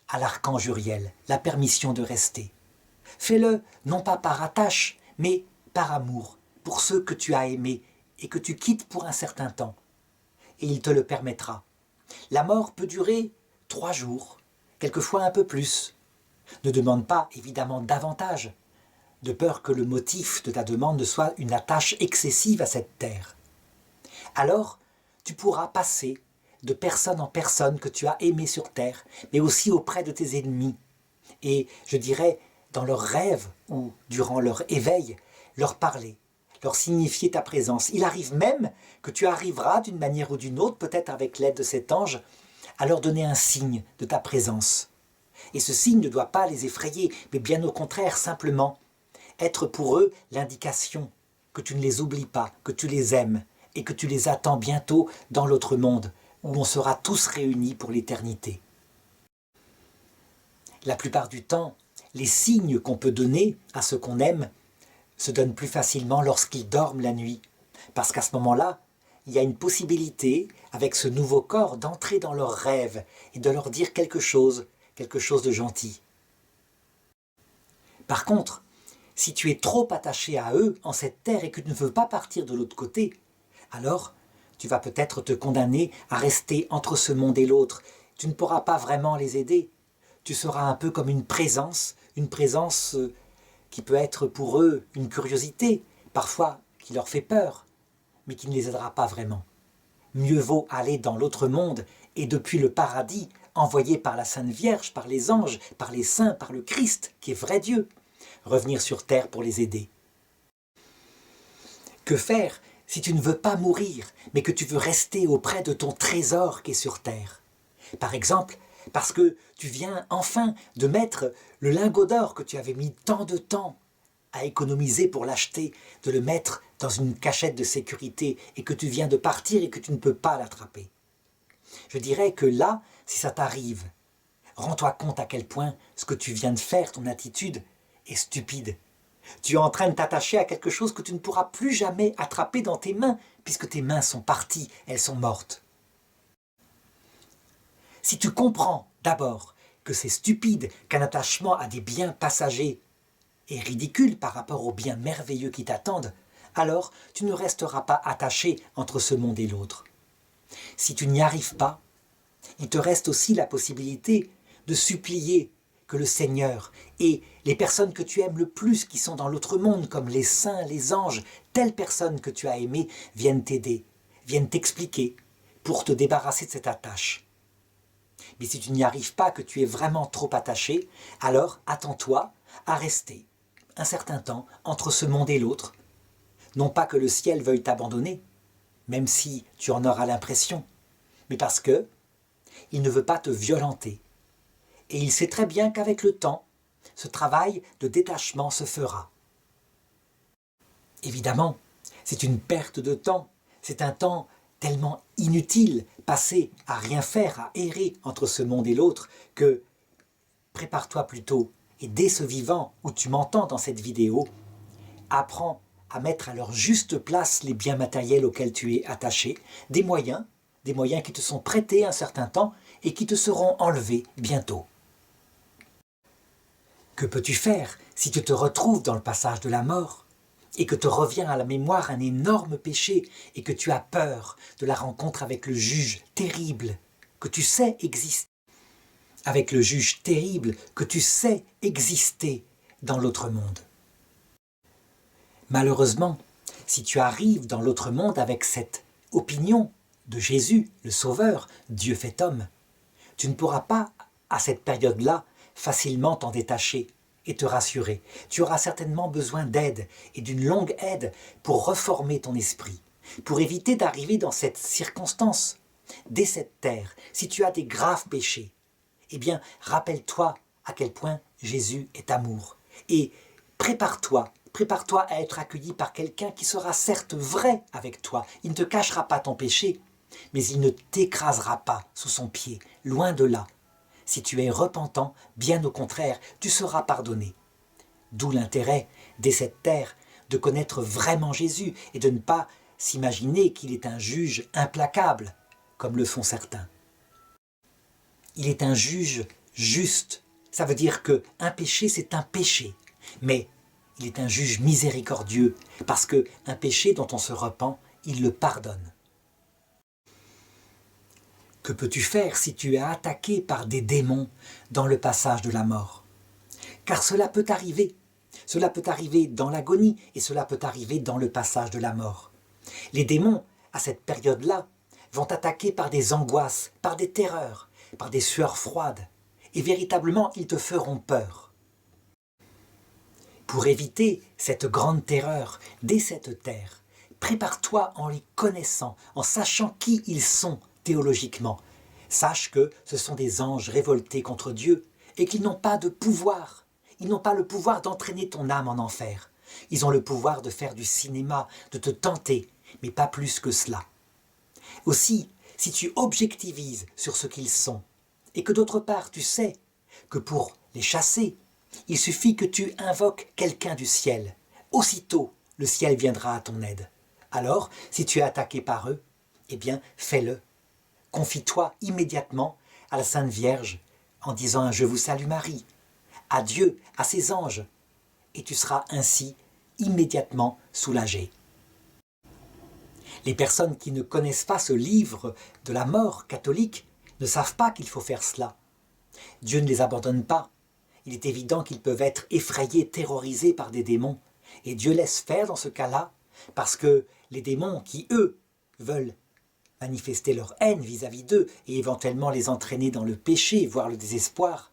à l'archange Uriel la permission de rester. Fais-le non pas par attache, mais par amour, pour ceux que tu as aimés et que tu quittes pour un certain temps. Et il te le permettra. La mort peut durer 3 jours, quelquefois un peu plus. Ne demande pas, évidemment, davantage, de peur que le motif de ta demande ne soit une attache excessive à cette terre. Alors, tu pourras passer de personne en personne que tu as aimé sur terre, mais aussi auprès de tes ennemis. Et, je dirais, dans leurs rêves ou durant leur éveil, leur parler, leur signifier ta présence. Il arrive même que tu arriveras d'une manière ou d'une autre, peut-être avec l'aide de cet ange, à leur donner un signe de ta présence. Et ce signe ne doit pas les effrayer, mais bien au contraire, simplement être pour eux l'indication que tu ne les oublies pas, que tu les aimes et que tu les attends bientôt dans l'autre monde, où on sera tous réunis pour l'éternité. La plupart du temps, les signes qu'on peut donner à ceux qu'on aime se donnent plus facilement lorsqu'ils dorment la nuit, parce qu'à ce moment-là, il y a une possibilité, avec ce nouveau corps, d'entrer dans leurs rêves et de leur dire quelque chose de gentil. Par contre, si tu es trop attaché à eux en cette terre et que tu ne veux pas partir de l'autre côté, alors tu vas peut-être te condamner à rester entre ce monde et l'autre. Tu ne pourras pas vraiment les aider. Tu seras un peu comme une présence qui peut être pour eux une curiosité, parfois qui leur fait peur, mais qui ne les aidera pas vraiment. Mieux vaut aller dans l'autre monde et depuis le paradis envoyé par la Sainte Vierge, par les anges, par les saints, par le Christ, qui est vrai Dieu, revenir sur terre pour les aider. Que faire si tu ne veux pas mourir, mais que tu veux rester auprès de ton trésor qui est sur terre? Par exemple, parce que tu viens enfin de mettre le lingot d'or que tu avais mis tant de temps à économiser pour l'acheter, de le mettre dans une cachette de sécurité et que tu viens de partir et que tu ne peux pas l'attraper. Je dirais que là, si ça t'arrive, rends-toi compte à quel point ce que tu viens de faire, ton attitude, est stupide. Tu es en train de t'attacher à quelque chose que tu ne pourras plus jamais attraper dans tes mains, puisque tes mains sont parties, elles sont mortes. Si tu comprends d'abord que c'est stupide qu'un attachement à des biens passagers est ridicule par rapport aux biens merveilleux qui t'attendent, alors tu ne resteras pas attaché entre ce monde et l'autre. Si tu n'y arrives pas, il te reste aussi la possibilité de supplier que le Seigneur et les personnes que tu aimes le plus qui sont dans l'autre monde, comme les saints, les anges, telles personnes que tu as aimées, viennent t'aider, viennent t'expliquer pour te débarrasser de cette attache. Mais si tu n'y arrives pas, que tu es vraiment trop attaché, alors attends-toi à rester un certain temps entre ce monde et l'autre. Non pas que le ciel veuille t'abandonner, même si tu en auras l'impression, mais parce que il ne veut pas te violenter. Et il sait très bien qu'avec le temps, ce travail de détachement se fera. Évidemment, c'est une perte de temps, c'est un temps tellement inutile, passé à rien faire, à errer entre ce monde et l'autre, que prépare-toi plutôt, et dès ce vivant où tu m'entends dans cette vidéo, apprends à mettre à leur juste place les biens matériels auxquels tu es attaché, des moyens qui te sont prêtés un certain temps et qui te seront enlevés bientôt. Que peux-tu faire si tu te retrouves dans le passage de la mort et que te revient à la mémoire un énorme péché et que tu as peur de la rencontre avec le juge terrible que tu sais exister, avec le juge terrible que tu sais exister dans l'autre monde? Malheureusement, si tu arrives dans l'autre monde avec cette opinion de Jésus, le Sauveur, Dieu fait homme, tu ne pourras pas, à cette période-là, facilement t'en détacher et te rassurer. Tu auras certainement besoin d'aide, et d'une longue aide, pour reformer ton esprit, pour éviter d'arriver dans cette circonstance. Dès cette terre, si tu as des graves péchés, eh bien, rappelle-toi à quel point Jésus est amour. Et prépare-toi à être accueilli par quelqu'un qui sera certes vrai avec toi. Il ne te cachera pas ton péché, mais il ne t'écrasera pas sous son pied, loin de là. Si tu es repentant, bien au contraire, tu seras pardonné. D'où l'intérêt, dès cette terre, de connaître vraiment Jésus et de ne pas s'imaginer qu'il est un juge implacable, comme le font certains. Il est un juge juste. Ça veut dire qu'un péché, c'est un péché. Mais il est un juge miséricordieux, parce qu'un péché dont on se repent, il le pardonne. Que peux-tu faire si tu es attaqué par des démons dans le passage de la mort? Car cela peut arriver. Cela peut arriver dans l'agonie et cela peut arriver dans le passage de la mort. Les démons, à cette période-là, vont attaquer par des angoisses, par des terreurs, par des sueurs froides. Et véritablement, ils te feront peur. Pour éviter cette grande terreur dès cette terre, prépare-toi en les connaissant, en sachant qui ils sont théologiquement. Sache que ce sont des anges révoltés contre Dieu et qu'ils n'ont pas de pouvoir. Ils n'ont pas le pouvoir d'entraîner ton âme en enfer. Ils ont le pouvoir de faire du cinéma, de te tenter, mais pas plus que cela. Aussi, si tu objectivises sur ce qu'ils sont, et que d'autre part tu sais que pour les chasser, il suffit que tu invoques quelqu'un du ciel. Aussitôt, le ciel viendra à ton aide. Alors, si tu es attaqué par eux, eh bien, fais-le. Confie-toi immédiatement à la Sainte Vierge en disant un « Je vous salue Marie », à Dieu, à ses anges, et tu seras ainsi immédiatement soulagé. Les personnes qui ne connaissent pas ce livre de la mort catholique ne savent pas qu'il faut faire cela. Dieu ne les abandonne pas. Il est évident qu'ils peuvent être effrayés, terrorisés par des démons. Et Dieu laisse faire dans ce cas-là, parce que les démons qui, eux, veulent manifester leur haine vis-à-vis d'eux et éventuellement les entraîner dans le péché, voire le désespoir,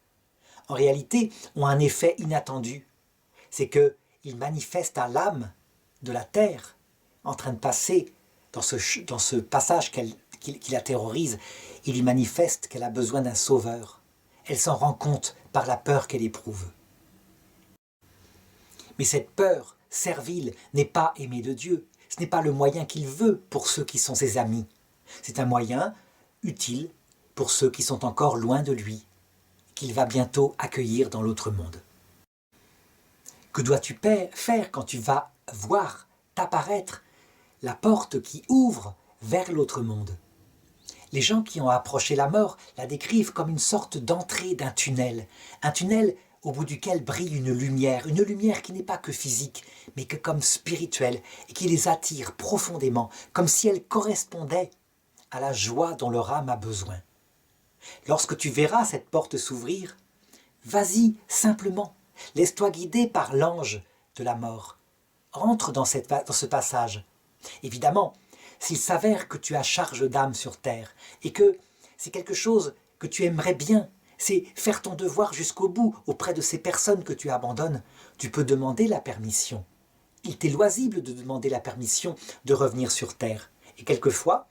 en réalité ont un effet inattendu. C'est qu'ils manifestent à l'âme de la terre, en train de passer dans ce passage qui la terrorise, il lui manifeste qu'elle a besoin d'un sauveur. Elle s'en rend compte par la peur qu'elle éprouve. Mais cette peur servile n'est pas aimée de Dieu. Ce n'est pas le moyen qu'il veut pour ceux qui sont ses amis. C'est un moyen utile pour ceux qui sont encore loin de lui, qu'il va bientôt accueillir dans l'autre monde. Que dois-tu faire quand tu vas voir t'apparaître la porte qui ouvre vers l'autre monde? Les gens qui ont approché la mort la décrivent comme une sorte d'entrée d'un tunnel. Un tunnel au bout duquel brille une lumière qui n'est pas que physique, mais que comme spirituelle, et qui les attire profondément, comme si elle correspondait à la joie dont leur âme a besoin. Lorsque tu verras cette porte s'ouvrir, vas-y simplement, laisse-toi guider par l'ange de la mort. Entre dans ce passage. Évidemment, s'il s'avère que tu as charge d'âme sur terre, et que c'est quelque chose que tu aimerais bien, c'est faire ton devoir jusqu'au bout auprès de ces personnes que tu abandonnes, tu peux demander la permission. Il t'est loisible de demander la permission de revenir sur terre. Et quelquefois,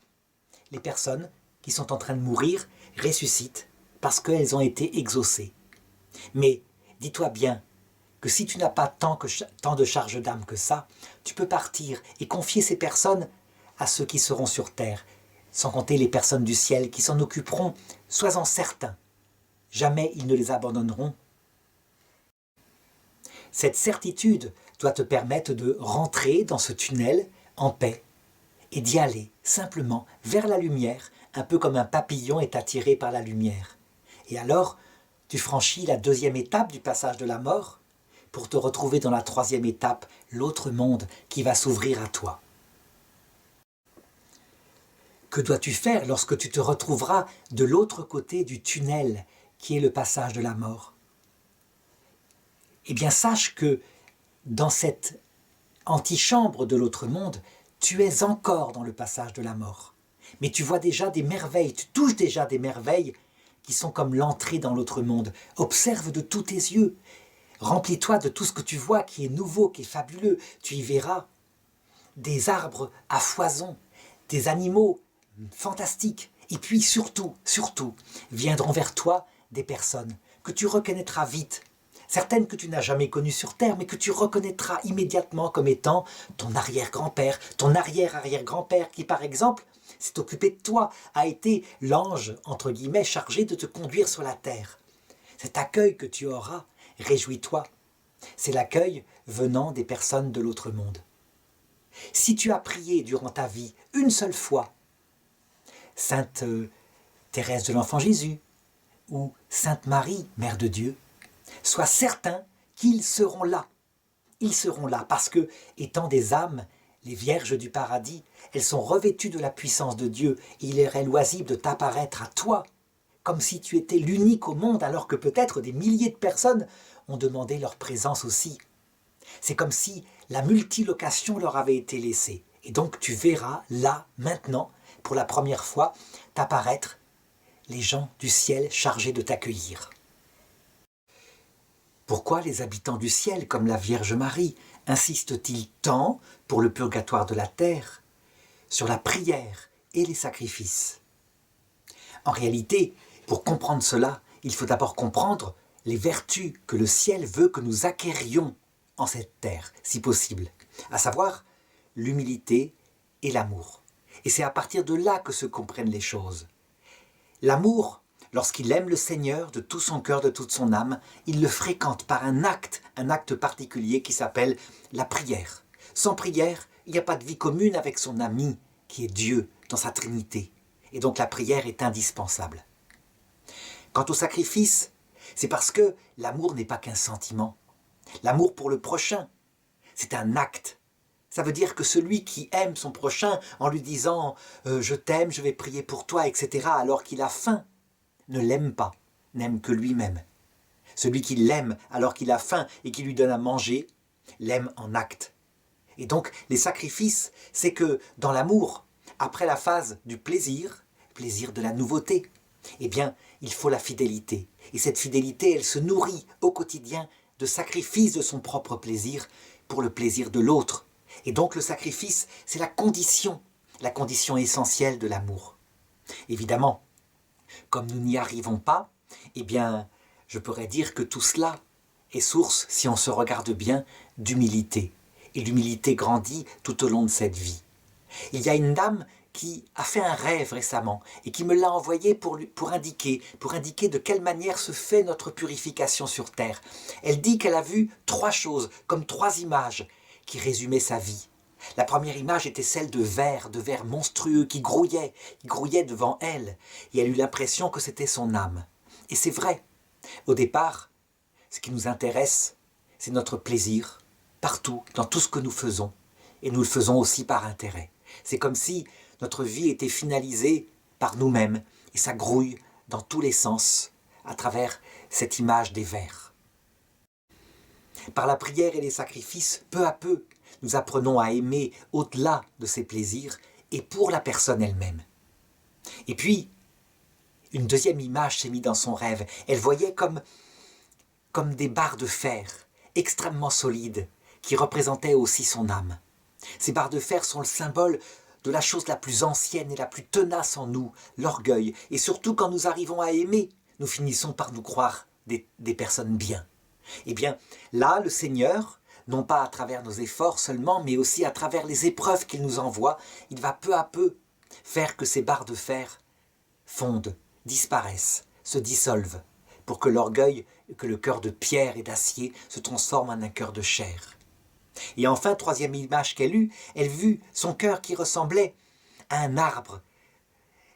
les personnes qui sont en train de mourir ressuscitent parce qu'elles ont été exaucées. Mais dis-toi bien que si tu n'as pas tant de charge d'âme que ça, tu peux partir et confier ces personnes à ceux qui seront sur terre, sans compter les personnes du ciel qui s'en occuperont, sois-en certain. Jamais ils ne les abandonneront. Cette certitude doit te permettre de rentrer dans ce tunnel en paix et d'y aller simplement vers la lumière, un peu comme un papillon est attiré par la lumière. Et alors, tu franchis la deuxième étape du passage de la mort pour te retrouver dans la troisième étape, l'autre monde qui va s'ouvrir à toi. Que dois-tu faire lorsque tu te retrouveras de l'autre côté du tunnel qui est le passage de la mort? Eh bien, sache que dans cette antichambre de l'autre monde, tu es encore dans le passage de la mort. Mais tu vois déjà des merveilles, tu touches déjà des merveilles qui sont comme l'entrée dans l'autre monde. Observe de tous tes yeux. Remplis-toi de tout ce que tu vois qui est nouveau, qui est fabuleux. Tu y verras des arbres à foison, des animaux fantastiques. Et puis surtout, viendront vers toi des personnes que tu reconnaîtras vite. Certaines que tu n'as jamais connues sur Terre, mais que tu reconnaîtras immédiatement comme étant ton arrière-grand-père, ton arrière-arrière-grand-père qui, par exemple, s'est occupé de toi, a été l'ange, entre guillemets, chargé de te conduire sur la terre. Cet accueil que tu auras, réjouis-toi. C'est l'accueil venant des personnes de l'autre monde. Si tu as prié durant ta vie une seule fois, Sainte Thérèse de l'Enfant Jésus ou Sainte Marie, Mère de Dieu, sois certain qu'ils seront là. Ils seront là parce que, étant des âmes, les vierges du paradis, elles sont revêtues de la puissance de Dieu et il leur est loisible de t'apparaître à toi, comme si tu étais l'unique au monde alors que peut-être des milliers de personnes ont demandé leur présence aussi. C'est comme si la multilocation leur avait été laissée. Et donc tu verras là, maintenant, pour la première fois, t'apparaître les gens du ciel chargés de t'accueillir. Pourquoi les habitants du ciel, comme la Vierge Marie, insistent-ils tant pour le purgatoire de la terre, sur la prière et les sacrifices? En réalité, pour comprendre cela, il faut d'abord comprendre les vertus que le ciel veut que nous acquérions en cette terre, si possible, à savoir l'humilité et l'amour. Et c'est à partir de là que se comprennent les choses. L'amour, lorsqu'il aime le Seigneur de tout son cœur, de toute son âme, il le fréquente par un acte particulier qui s'appelle la prière. Sans prière, il n'y a pas de vie commune avec son ami, qui est Dieu, dans sa Trinité. Et donc la prière est indispensable. Quant au sacrifice, c'est parce que l'amour n'est pas qu'un sentiment. L'amour pour le prochain, c'est un acte. Ça veut dire que celui qui aime son prochain en lui disant « je t'aime, je vais prier pour toi », etc., alors qu'il a faim, ne l'aime pas, n'aime que lui-même. Celui qui l'aime alors qu'il a faim et qui lui donne à manger, l'aime en acte. Et donc les sacrifices, c'est que dans l'amour, après la phase du plaisir de la nouveauté, eh bien, il faut la fidélité. Et cette fidélité, elle se nourrit au quotidien de sacrifice de son propre plaisir pour le plaisir de l'autre. Et donc le sacrifice, c'est la condition essentielle de l'amour. Évidemment, comme nous n'y arrivons pas, eh bien, je pourrais dire que tout cela est source, si on se regarde bien, d'humilité. Et l'humilité grandit tout au long de cette vie. Il y a une dame qui a fait un rêve récemment et qui me l'a envoyé pour indiquer de quelle manière se fait notre purification sur terre. Elle dit qu'elle a vu 3 choses, comme 3 images qui résumaient sa vie. La première image était celle de vers monstrueux qui grouillaient devant elle. Et elle eut l'impression que c'était son âme. Et c'est vrai. Au départ, ce qui nous intéresse, c'est notre plaisir, partout, dans tout ce que nous faisons. Et nous le faisons aussi par intérêt. C'est comme si notre vie était finalisée par nous-mêmes et ça grouille dans tous les sens à travers cette image des vers. Par la prière et les sacrifices, peu à peu, nous apprenons à aimer au-delà de ces plaisirs et pour la personne elle-même. Et puis, une deuxième image s'est mise dans son rêve. Elle voyait comme des barres de fer extrêmement solides qui représentaient aussi son âme. Ces barres de fer sont le symbole de la chose la plus ancienne et la plus tenace en nous, l'orgueil. Et surtout, quand nous arrivons à aimer, nous finissons par nous croire des personnes bien. Eh bien, là, le Seigneur, non pas à travers nos efforts seulement, mais aussi à travers les épreuves qu'il nous envoie, il va peu à peu faire que ces barres de fer fondent, disparaissent, se dissolvent, pour que l'orgueil, que le cœur de pierre et d'acier se transforme en un cœur de chair. Et enfin, troisième image qu'elle eut, elle vit son cœur qui ressemblait à un arbre,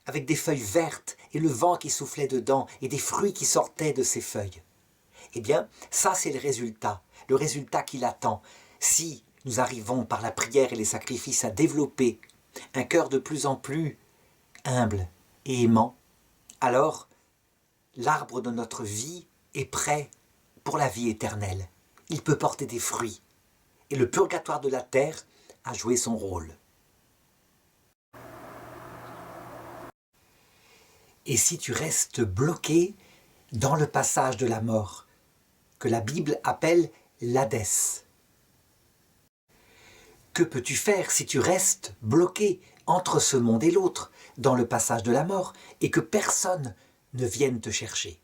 avec des feuilles vertes et le vent qui soufflait dedans et des fruits qui sortaient de ces feuilles. Eh bien, ça c'est le résultat qui l'attend. Si nous arrivons par la prière et les sacrifices à développer un cœur de plus en plus humble et aimant, alors l'arbre de notre vie est prêt pour la vie éternelle. Il peut porter des fruits. Et le purgatoire de la terre a joué son rôle. Et si tu restes bloqué dans le passage de la mort, que la Bible appelle l'Hadès, que peux-tu faire si tu restes bloqué entre ce monde et l'autre, dans le passage de la mort, et que personne ne vienne te chercher?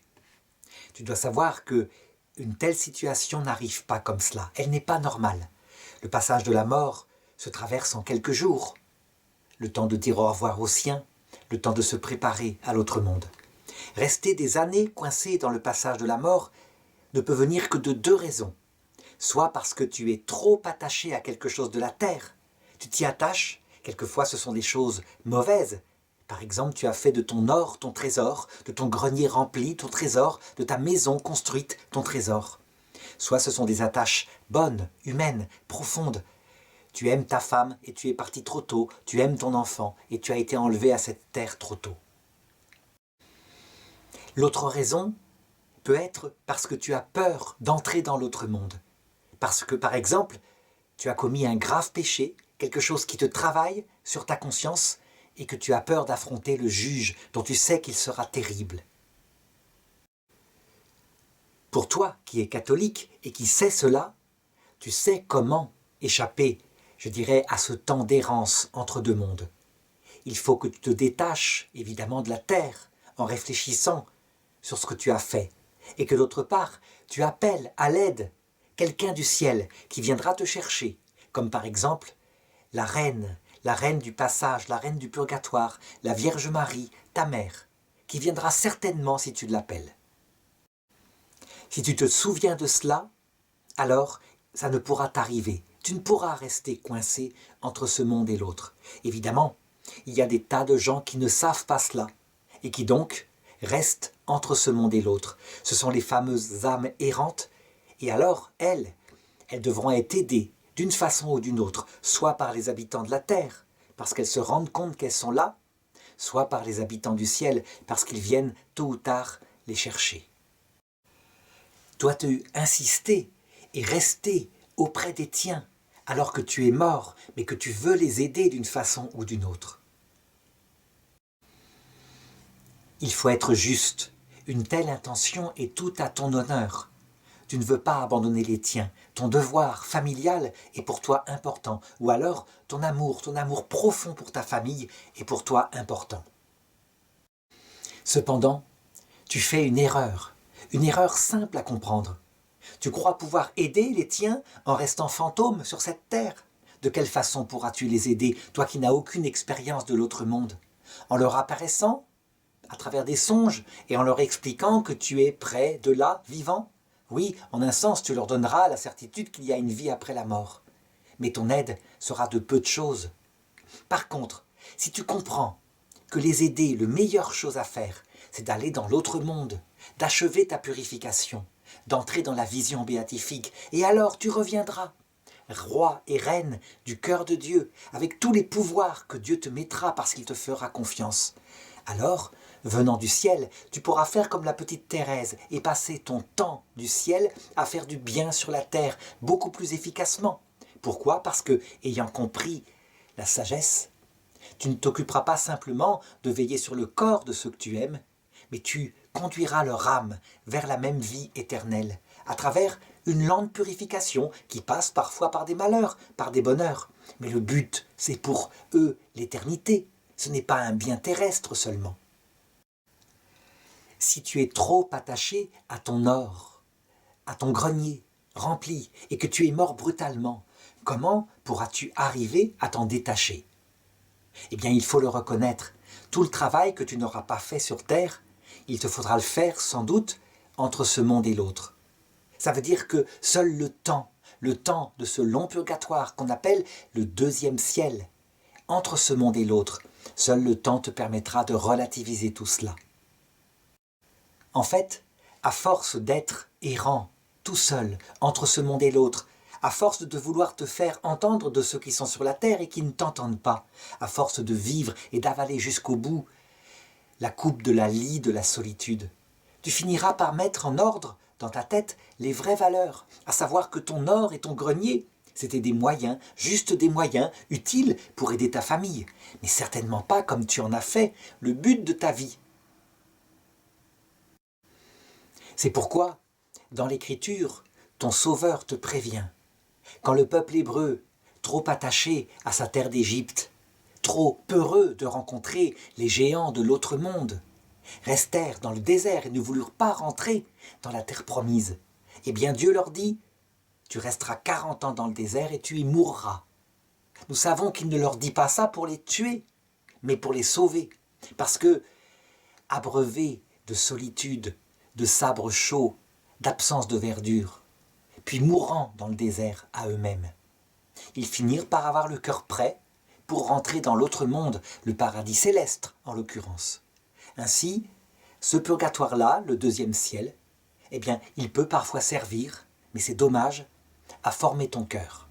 Tu dois savoir que une telle situation n'arrive pas comme cela. Elle n'est pas normale. Le passage de la mort se traverse en quelques jours. Le temps de dire au revoir aux siens, le temps de se préparer à l'autre monde. Rester des années coincé dans le passage de la mort ne peut venir que de 2 raisons. Soit parce que tu es trop attaché à quelque chose de la terre. Tu t'y attaches, quelquefois ce sont des choses mauvaises. Par exemple, tu as fait de ton or ton trésor, de ton grenier rempli ton trésor, de ta maison construite ton trésor. Soit ce sont des attaches bonnes, humaines, profondes. Tu aimes ta femme et tu es parti trop tôt, tu aimes ton enfant et tu as été enlevé à cette terre trop tôt. L'autre raison peut être parce que tu as peur d'entrer dans l'autre monde. Parce que, par exemple, tu as commis un grave péché, quelque chose qui te travaille sur ta conscience et que tu as peur d'affronter le juge dont tu sais qu'il sera terrible. Pour toi qui es catholique et qui sais cela, tu sais comment échapper, je dirais, à ce temps d'errance entre 2 mondes. Il faut que tu te détaches, évidemment, de la terre en réfléchissant sur ce que tu as fait et que d'autre part, tu appelles à l'aide quelqu'un du ciel qui viendra te chercher, comme par exemple la reine du passage, la reine du purgatoire, la Vierge Marie, ta mère, qui viendra certainement si tu l'appelles. Si tu te souviens de cela, alors ça ne pourra t'arriver. Tu ne pourras rester coincé entre ce monde et l'autre. Évidemment, il y a des tas de gens qui ne savent pas cela et qui donc restent entre ce monde et l'autre. Ce sont les fameuses âmes errantes et alors elles devront être aidées d'une façon ou d'une autre, soit par les habitants de la terre, parce qu'elles se rendent compte qu'elles sont là, soit par les habitants du ciel, parce qu'ils viennent tôt ou tard les chercher. Dois-tu insister et rester auprès des tiens, alors que tu es mort, mais que tu veux les aider d'une façon ou d'une autre? Il faut être juste. Une telle intention est tout à ton honneur. Tu ne veux pas abandonner les tiens. Ton devoir familial est pour toi important. Ou alors ton amour profond pour ta famille est pour toi important. Cependant, tu fais une erreur simple à comprendre. Tu crois pouvoir aider les tiens en restant fantôme sur cette terre? De quelle façon pourras-tu les aider, toi qui n'as aucune expérience de l'autre monde? En leur apparaissant à travers des songes et en leur expliquant que tu es près de là, vivant? Oui, en un sens, tu leur donneras la certitude qu'il y a une vie après la mort. Mais ton aide sera de peu de choses. Par contre, si tu comprends que les aider, la meilleure chose à faire, c'est d'aller dans l'autre monde, d'achever ta purification, d'entrer dans la vision béatifique, et alors tu reviendras, roi et reine du cœur de Dieu, avec tous les pouvoirs que Dieu te mettra parce qu'il te fera confiance. Alors, venant du ciel, tu pourras faire comme la petite Thérèse et passer ton temps du ciel à faire du bien sur la terre beaucoup plus efficacement. Pourquoi? Parce que, ayant compris la sagesse, tu ne t'occuperas pas simplement de veiller sur le corps de ceux que tu aimes, mais tu conduiras leur âme vers la même vie éternelle, à travers une lente purification qui passe parfois par des malheurs, par des bonheurs. Mais le but, c'est pour eux l'éternité. Ce n'est pas un bien terrestre seulement. Si tu es trop attaché à ton or, à ton grenier rempli, et que tu es mort brutalement, comment pourras-tu arriver à t'en détacher? Eh bien, il faut le reconnaître. Tout le travail que tu n'auras pas fait sur terre, il te faudra le faire sans doute entre ce monde et l'autre. Ça veut dire que seul le temps de ce long purgatoire qu'on appelle le deuxième ciel, entre ce monde et l'autre, seul le temps te permettra de relativiser tout cela. En fait, à force d'être errant, tout seul, entre ce monde et l'autre, à force de vouloir te faire entendre de ceux qui sont sur la terre et qui ne t'entendent pas, à force de vivre et d'avaler jusqu'au bout la coupe de la lie de la solitude, tu finiras par mettre en ordre dans ta tête les vraies valeurs, à savoir que ton or et ton grenier, c'était des moyens, juste des moyens utiles pour aider ta famille, mais certainement pas comme tu en as fait le but de ta vie. C'est pourquoi, dans l'Écriture, ton Sauveur te prévient. Quand le peuple hébreu, trop attaché à sa terre d'Égypte, trop peureux de rencontrer les géants de l'autre monde, restèrent dans le désert et ne voulurent pas rentrer dans la terre promise, eh bien Dieu leur dit, tu resteras 40 ans dans le désert et tu y mourras. Nous savons qu'il ne leur dit pas ça pour les tuer, mais pour les sauver, parce que, abreuvés de solitude, de sabres chauds, d'absence de verdure, puis mourant dans le désert à eux-mêmes, ils finirent par avoir le cœur prêt pour rentrer dans l'autre monde, le paradis céleste en l'occurrence. Ainsi, ce purgatoire-là, le deuxième ciel, eh bien, il peut parfois servir, mais c'est dommage, à former ton cœur.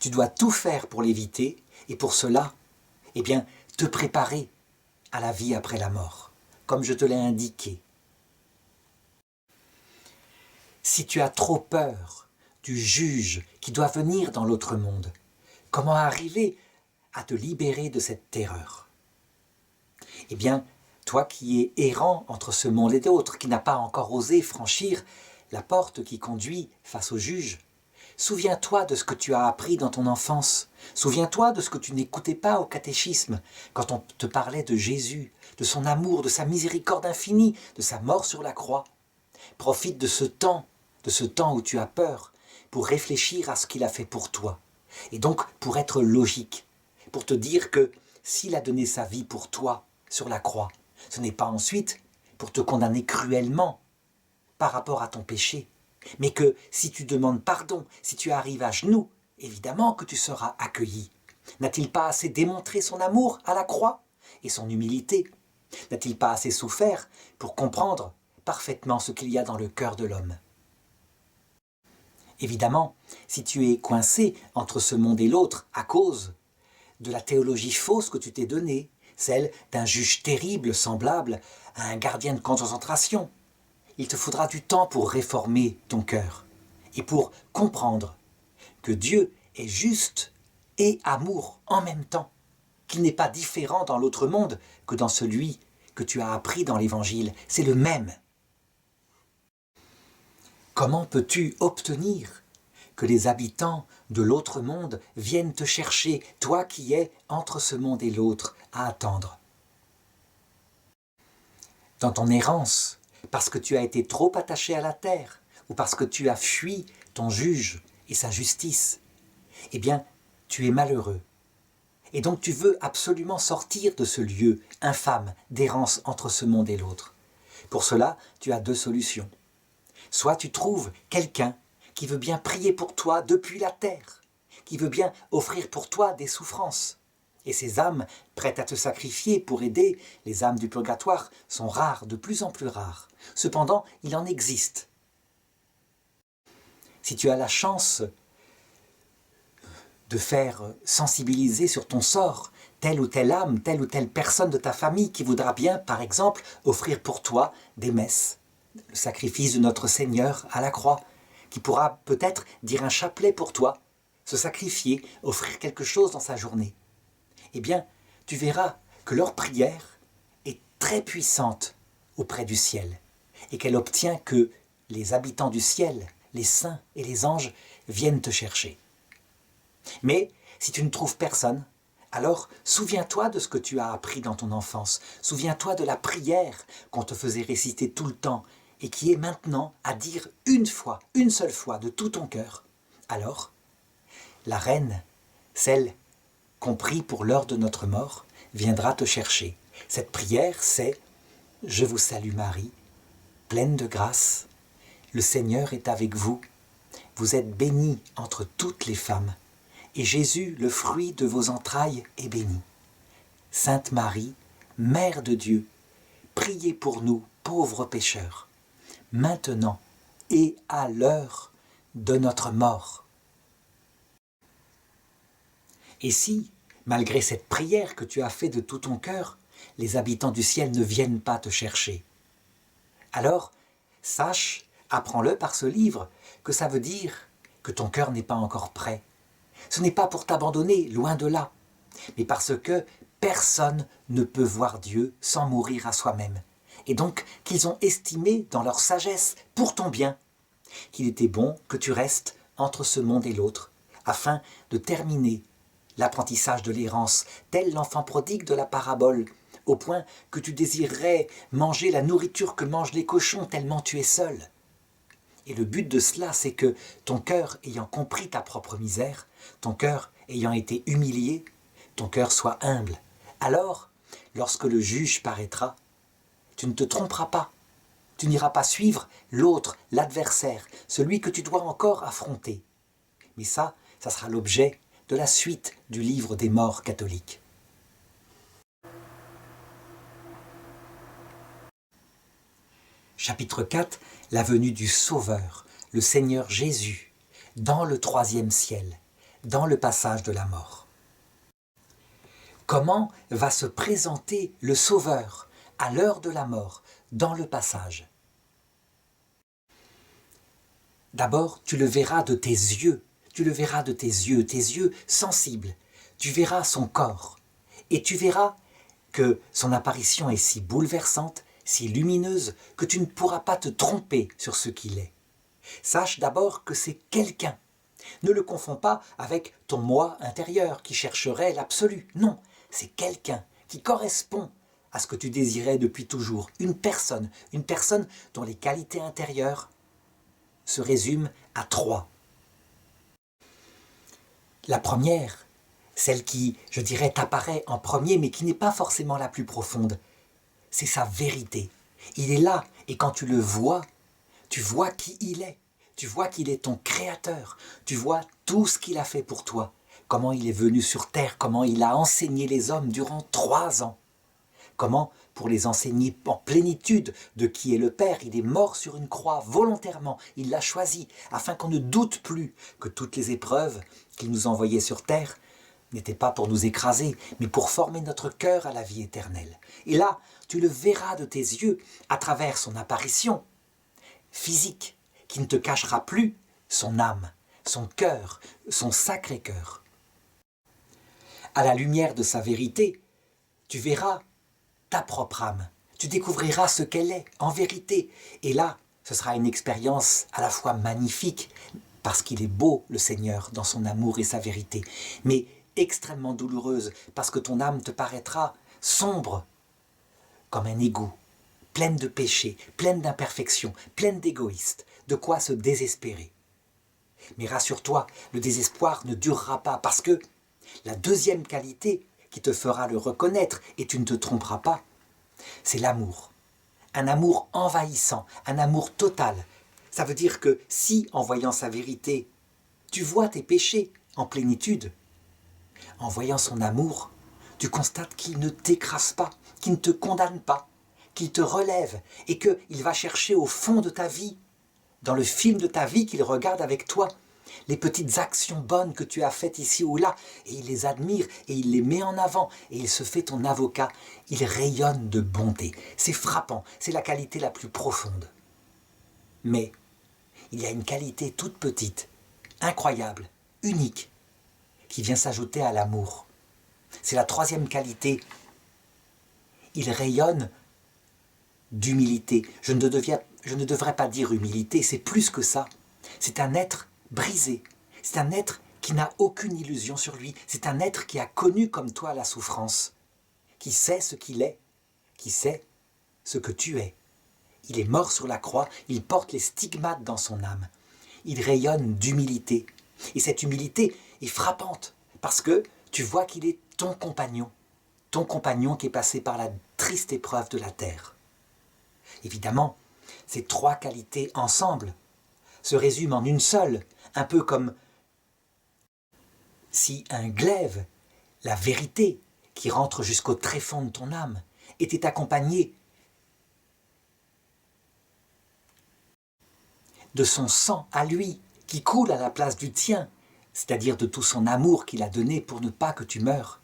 Tu dois tout faire pour l'éviter, et pour cela, eh bien, te préparer à la vie après la mort, comme je te l'ai indiqué. Si tu as trop peur du juge qui doit venir dans l'autre monde, comment arriver à te libérer de cette terreur? Eh bien, toi qui es errant entre ce monde et l'autre, qui n'a pas encore osé franchir la porte qui conduit face au juge, souviens-toi de ce que tu as appris dans ton enfance. Souviens-toi de ce que tu n'écoutais pas au catéchisme, quand on te parlait de Jésus, de son amour, de sa miséricorde infinie, de sa mort sur la croix. Profite de ce temps où tu as peur, pour réfléchir à ce qu'il a fait pour toi. Et donc, pour être logique, pour te dire que s'il a donné sa vie pour toi sur la croix, ce n'est pas ensuite pour te condamner cruellement par rapport à ton péché, mais que si tu demandes pardon, si tu arrives à genoux, évidemment que tu seras accueilli. N'a-t-il pas assez démontré son amour à la croix et son humilité? N'a-t-il pas assez souffert pour comprendre parfaitement ce qu'il y a dans le cœur de l'homme? Évidemment, si tu es coincé entre ce monde et l'autre à cause de la théologie fausse que tu t'es donnée, celle d'un juge terrible semblable à un gardien de concentration, il te faudra du temps pour réformer ton cœur et pour comprendre que Dieu est juste et amour en même temps. qu'il n'est pas différent dans l'autre monde que dans celui que tu as appris dans l'Évangile. C'est le même. Comment peux-tu obtenir que les habitants de l'autre monde viennent te chercher, toi qui es entre ce monde et l'autre, à attendre? Dans ton errance, parce que tu as été trop attaché à la terre, ou parce que tu as fui ton juge et sa justice, eh bien, tu es malheureux. Et donc tu veux absolument sortir de ce lieu infâme d'errance entre ce monde et l'autre. Pour cela, tu as deux solutions. Soit tu trouves quelqu'un qui veut bien prier pour toi depuis la terre, qui veut bien offrir pour toi des souffrances. Et ces âmes prêtes à te sacrifier pour aider, les âmes du purgatoire, sont rares, de plus en plus rares. Cependant, il en existe. Si tu as la chance de faire sensibiliser sur ton sort telle ou telle âme, telle ou telle personne de ta famille qui voudra bien, par exemple, offrir pour toi des messes, le sacrifice de notre Seigneur à la croix, qui pourra peut-être dire un chapelet pour toi, se sacrifier, offrir quelque chose dans sa journée, eh bien, tu verras que leur prière est très puissante auprès du ciel et qu'elle obtient que les habitants du ciel, les saints et les anges viennent te chercher. Mais si tu ne trouves personne, alors souviens-toi de ce que tu as appris dans ton enfance, souviens-toi de la prière qu'on te faisait réciter tout le temps et qui est maintenant à dire une fois, une seule fois, de tout ton cœur. Alors, la reine, celle qu'on prie pour l'heure de notre mort, viendra te chercher. Cette prière, c'est « Je vous salue Marie, pleine de grâce, le Seigneur est avec vous, vous êtes bénie entre toutes les femmes, et Jésus, le fruit de vos entrailles, est béni. Sainte Marie, Mère de Dieu, priez pour nous, pauvres pécheurs, maintenant et à l'heure de notre mort. » Et si, malgré cette prière que tu as faite de tout ton cœur, les habitants du ciel ne viennent pas te chercher, alors sache, apprends-le par ce livre, que ça veut dire que ton cœur n'est pas encore prêt. Ce n'est pas pour t'abandonner, loin de là, mais parce que personne ne peut voir Dieu sans mourir à soi-même. Et donc qu'ils ont estimé dans leur sagesse, pour ton bien, qu'il était bon que tu restes entre ce monde et l'autre, afin de terminer l'apprentissage de l'errance, tel l'enfant prodigue de la parabole, au point que tu désirerais manger la nourriture que mangent les cochons tellement tu es seul. Et le but de cela, c'est que ton cœur ayant compris ta propre misère, ton cœur ayant été humilié, ton cœur soit humble. Alors, lorsque le juge paraîtra, tu ne te tromperas pas. Tu n'iras pas suivre l'autre, l'adversaire, celui que tu dois encore affronter. Mais ça sera l'objet de la suite du livre des morts catholiques. Chapitre 4, la venue du Sauveur, le Seigneur Jésus, dans le troisième ciel, dans le passage de la mort. Comment va se présenter le Sauveur à l'heure de la mort, dans le passage? D'abord, tu le verras de tes yeux. Tu le verras de tes yeux sensibles. Tu verras son corps. Et tu verras que son apparition est si bouleversante, si lumineuse, que tu ne pourras pas te tromper sur ce qu'il est. Sache d'abord que c'est quelqu'un. Ne le confonds pas avec ton moi intérieur qui chercherait l'absolu. Non, c'est quelqu'un qui correspond à ce que tu désirais depuis toujours. Une personne dont les qualités intérieures se résument à 3. La première, celle qui, je dirais, t'apparaît en premier, mais qui n'est pas forcément la plus profonde, c'est sa vérité. Il est là, et quand tu le vois, tu vois qui il est. Tu vois qu'il est ton créateur. Tu vois tout ce qu'il a fait pour toi. Comment il est venu sur terre, comment il a enseigné les hommes durant 3 ans. Comment, pour les enseigner en plénitude de qui est le Père, il est mort sur une croix volontairement. Il l'a choisi, afin qu'on ne doute plus que toutes les épreuves qu'il nous envoyait sur terre n'étaient pas pour nous écraser, mais pour former notre cœur à la vie éternelle. Et là, tu le verras de tes yeux à travers son apparition physique, qui ne te cachera plus son âme, son cœur, son sacré cœur. à la lumière de sa vérité, tu verras ta propre âme. Tu découvriras ce qu'elle est en vérité. Et là, ce sera une expérience à la fois magnifique, parce qu'il est beau, le Seigneur, dans son amour et sa vérité, mais extrêmement douloureuse, parce que ton âme te paraîtra sombre comme un égout, pleine de péchés, pleine d'imperfections, pleine d'égoïstes, de quoi se désespérer. Mais rassure-toi, le désespoir ne durera pas, parce que la deuxième qualité qui te fera le reconnaître, et tu ne te tromperas pas, c'est l'amour. Un amour envahissant, un amour total. Ça veut dire que si, en voyant sa vérité, tu vois tes péchés en plénitude, en voyant son amour, tu constates qu'il ne t'écrase pas, qu'il ne te condamne pas, qu'il te relève et qu'il va chercher au fond de ta vie, dans le film de ta vie qu'il regarde avec toi, les petites actions bonnes que tu as faites ici ou là, et il les admire, et il les met en avant, et il se fait ton avocat. Il rayonne de bonté. C'est frappant, c'est la qualité la plus profonde. Mais il y a une qualité toute petite, incroyable, unique, qui vient s'ajouter à l'amour. C'est la troisième qualité. Il rayonne d'humilité. Je ne devrais pas dire humilité, c'est plus que ça. C'est un être brisé. C'est un être qui n'a aucune illusion sur lui. C'est un être qui a connu comme toi la souffrance, qui sait ce qu'il est, qui sait ce que tu es. Il est mort sur la croix, il porte les stigmates dans son âme. Il rayonne d'humilité. Et cette humilité est frappante, parce que tu vois qu'il est ton compagnon qui est passé par la triste épreuve de la terre. Évidemment, ces trois qualités ensemble se résument en une seule, un peu comme si un glaive, la vérité qui rentre jusqu'au tréfonds de ton âme, était accompagné de son sang à lui, qui coule à la place du tien, c'est-à-dire de tout son amour qu'il a donné pour ne pas que tu meures,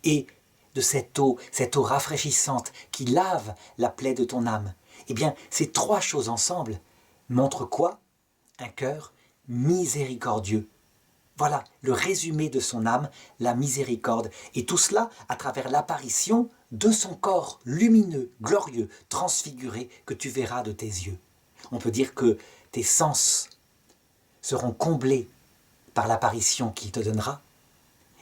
et de cette eau rafraîchissante qui lave la plaie de ton âme. Eh bien, ces trois choses ensemble montrent quoi? Un cœur miséricordieux. Voilà le résumé de son âme, la miséricorde. Et tout cela à travers l'apparition de son corps lumineux, glorieux, transfiguré, que tu verras de tes yeux. On peut dire que tes sens seront comblés par l'apparition qu'il te donnera,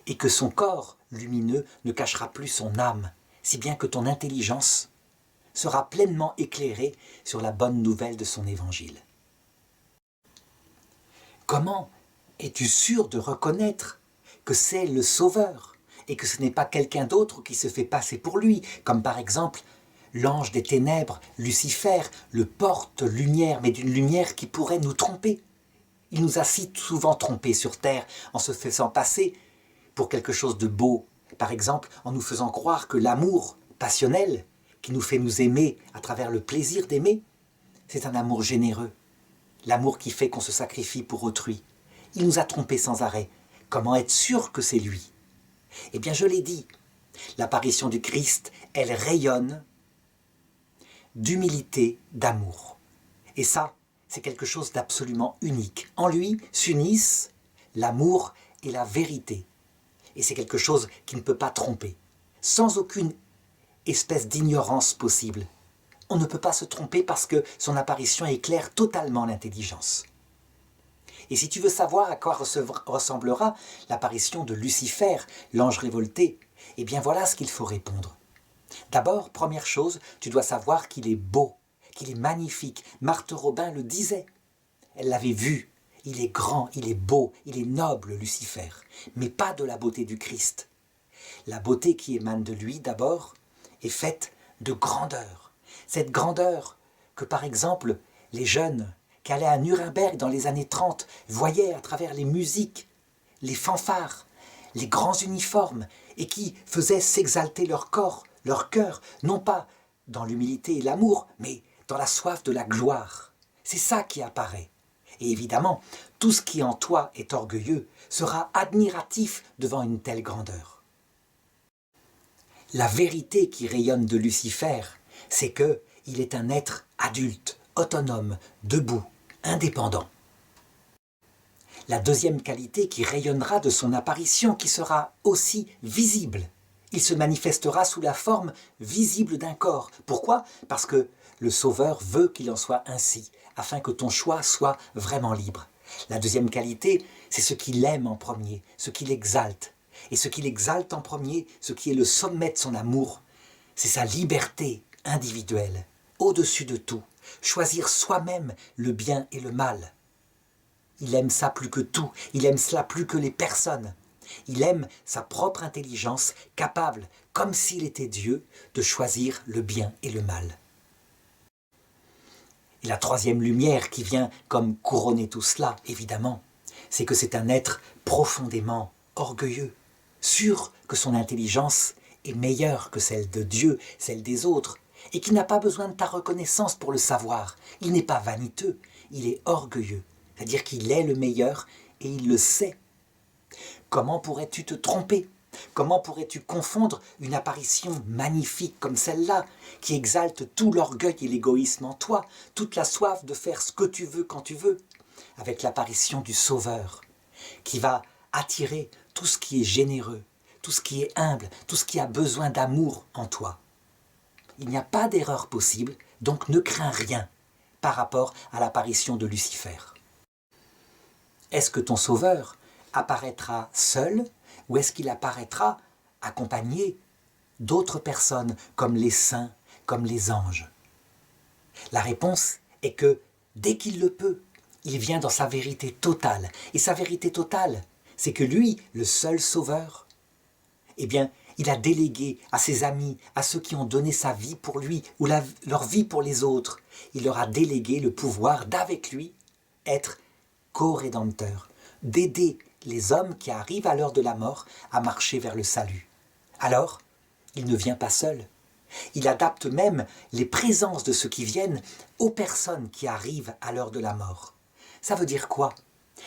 et que son corps lumineux ne cachera plus son âme, si bien que ton intelligence sera pleinement éclairée sur la bonne nouvelle de son évangile. Comment es-tu sûr de reconnaître que c'est le Sauveur et que ce n'est pas quelqu'un d'autre qui se fait passer pour lui, comme par exemple l'ange des ténèbres, Lucifer, le porte-lumière, mais d'une lumière qui pourrait nous tromper. Il nous a si souvent trompés sur terre en se faisant passer pour quelque chose de beau, par exemple en nous faisant croire que l'amour passionnel qui nous fait nous aimer à travers le plaisir d'aimer, c'est un amour généreux, l'amour qui fait qu'on se sacrifie pour autrui. Il nous a trompés sans arrêt. Comment être sûr que c'est lui? Eh bien, je l'ai dit, l'apparition du Christ, elle rayonne d'humilité, d'amour. Et ça, c'est quelque chose d'absolument unique. En lui s'unissent l'amour et la vérité. Et c'est quelque chose qui ne peut pas tromper, sans aucune espèce d'ignorance possible. On ne peut pas se tromper parce que son apparition éclaire totalement l'intelligence. Et si tu veux savoir à quoi ressemblera l'apparition de Lucifer, l'ange révolté, eh bien voilà ce qu'il faut répondre. D'abord, première chose, tu dois savoir qu'il est beau, qu'il est magnifique. Marthe Robin le disait. Elle l'avait vu. Il est grand, il est beau, il est noble, Lucifer, mais pas de la beauté du Christ. La beauté qui émane de lui, d'abord, est faite de grandeur. Cette grandeur que, par exemple, les jeunes qui allaient à Nuremberg dans les années 30 voyaient à travers les musiques, les fanfares, les grands uniformes, et qui faisaient s'exalter leur corps, leur cœur, non pas dans l'humilité et l'amour, mais dans la soif de la gloire. C'est ça qui apparaît. Et évidemment, tout ce qui en toi est orgueilleux sera admiratif devant une telle grandeur. La vérité qui rayonne de Lucifer, c'est qu'il est un être adulte, autonome, debout, indépendant. La deuxième qualité qui rayonnera de son apparition, qui sera aussi visible. Il se manifestera sous la forme visible d'un corps. Pourquoi? Parce que le Sauveur veut qu'il en soit ainsi, afin que ton choix soit vraiment libre. La deuxième qualité, c'est ce qu'il aime en premier, ce qu'il exalte. Et ce qu'il exalte en premier, ce qui est le sommet de son amour, c'est sa liberté individuelle, au-dessus de tout, choisir soi-même le bien et le mal. Il aime ça plus que tout, il aime cela plus que les personnes. Il aime sa propre intelligence, capable, comme s'il était Dieu, de choisir le bien et le mal. Et la troisième lumière qui vient comme couronner tout cela, évidemment, c'est que c'est un être profondément orgueilleux, sûr que son intelligence est meilleure que celle de Dieu, celle des autres, et qui n'a pas besoin de ta reconnaissance pour le savoir. Il n'est pas vaniteux, il est orgueilleux, c'est-à-dire qu'il est le meilleur et il le sait. Comment pourrais-tu te tromper? Comment pourrais-tu confondre une apparition magnifique comme celle-là, qui exalte tout l'orgueil et l'égoïsme en toi, toute la soif de faire ce que tu veux quand tu veux, avec l'apparition du Sauveur, qui va attirer tout ce qui est généreux, tout ce qui est humble, tout ce qui a besoin d'amour en toi. Il n'y a pas d'erreur possible, donc ne crains rien par rapport à l'apparition de Lucifer. Est-ce que ton Sauveur apparaîtra seul ou est-ce qu'il apparaîtra accompagné d'autres personnes comme les saints, comme les anges? La réponse est que dès qu'il le peut, il vient dans sa vérité totale. Et sa vérité totale, c'est que lui, le seul Sauveur, eh bien, il a délégué à ses amis, à ceux qui ont donné sa vie pour lui ou leur vie pour les autres, il leur a délégué le pouvoir d'avec lui être co-rédempteur, d'aider les hommes qui arrivent à l'heure de la mort à marcher vers le salut. Alors, il ne vient pas seul. Il adapte même les présences de ceux qui viennent aux personnes qui arrivent à l'heure de la mort. Ça veut dire quoi?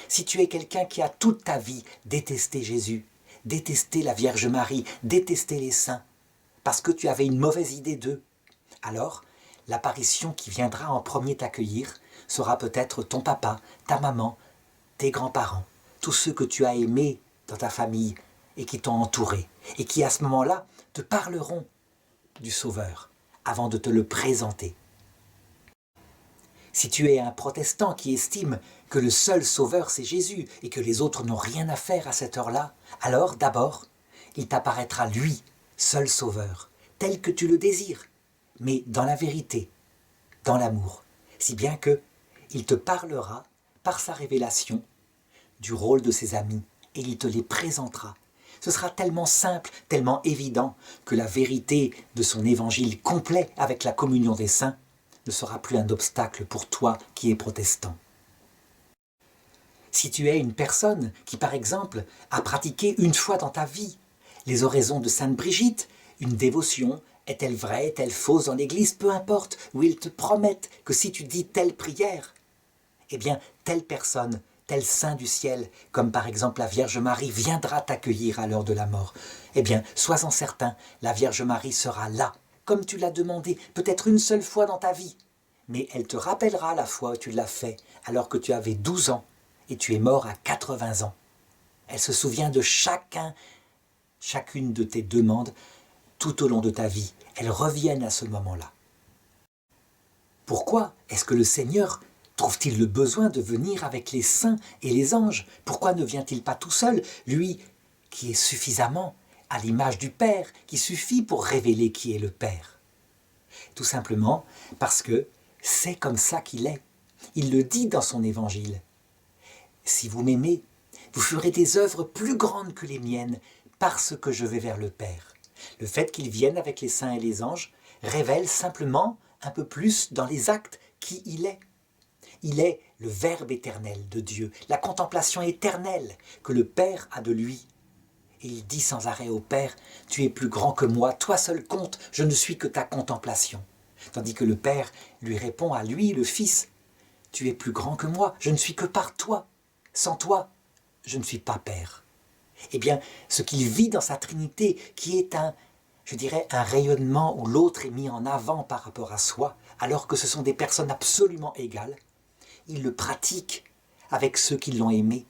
Si tu es quelqu'un qui a toute ta vie détesté Jésus, détesté la Vierge Marie, détesté les saints, parce que tu avais une mauvaise idée d'eux, alors l'apparition qui viendra en premier t'accueillir sera peut-être ton papa, ta maman, tes grands-parents, tous ceux que tu as aimés dans ta famille et qui t'ont entouré, et qui à ce moment-là te parleront du Sauveur avant de te le présenter. Si tu es un protestant qui estime que le seul Sauveur c'est Jésus et que les autres n'ont rien à faire à cette heure-là, alors d'abord, il t'apparaîtra lui, seul Sauveur, tel que tu le désires, mais dans la vérité, dans l'amour, si bien que il te parlera par sa révélation du rôle de ses amis et il te les présentera. Ce sera tellement simple, tellement évident que la vérité de son évangile complet avec la communion des saints ne sera plus un obstacle pour toi qui es protestant. Si tu es une personne qui, par exemple, a pratiqué une fois dans ta vie les oraisons de Sainte Brigitte, une dévotion, est-elle vraie, est-elle fausse dans l'église, peu importe, où ils te promettent que si tu dis telle prière, eh bien, telle personne, tel saint du ciel, comme par exemple la Vierge Marie, viendra t'accueillir à l'heure de la mort. Eh bien, sois-en certain, la Vierge Marie sera là, comme tu l'as demandé, peut-être une seule fois dans ta vie. Mais elle te rappellera la fois où tu l'as fait, alors que tu avais 12 ans, et tu es mort à 80 ans. Elle se souvient de chacune de tes demandes tout au long de ta vie. Elles reviennent à ce moment-là. Pourquoi est-ce que le Seigneur trouve-t-il le besoin de venir avec les saints et les anges? Pourquoi ne vient-il pas tout seul, lui qui est suffisamment à l'image du Père, qui suffit pour révéler qui est le Père? Tout simplement parce que c'est comme ça qu'il est. Il le dit dans son évangile. Si vous m'aimez, vous ferez des œuvres plus grandes que les miennes parce que je vais vers le Père. Le fait qu'il vienne avec les saints et les anges révèle simplement un peu plus dans les actes qui il est. Il est le Verbe éternel de Dieu, la contemplation éternelle que le Père a de lui. Et il dit sans arrêt au Père, « Tu es plus grand que moi, toi seul compte, je ne suis que ta contemplation. » Tandis que le Père lui répond à lui, le Fils, « Tu es plus grand que moi, je ne suis que par toi. Sans toi, je ne suis pas Père. » Eh bien, ce qu'il vit dans sa Trinité, qui est un rayonnement où l'autre est mis en avant par rapport à soi, alors que ce sont des personnes absolument égales, il le pratique avec ceux qui l'ont aimé,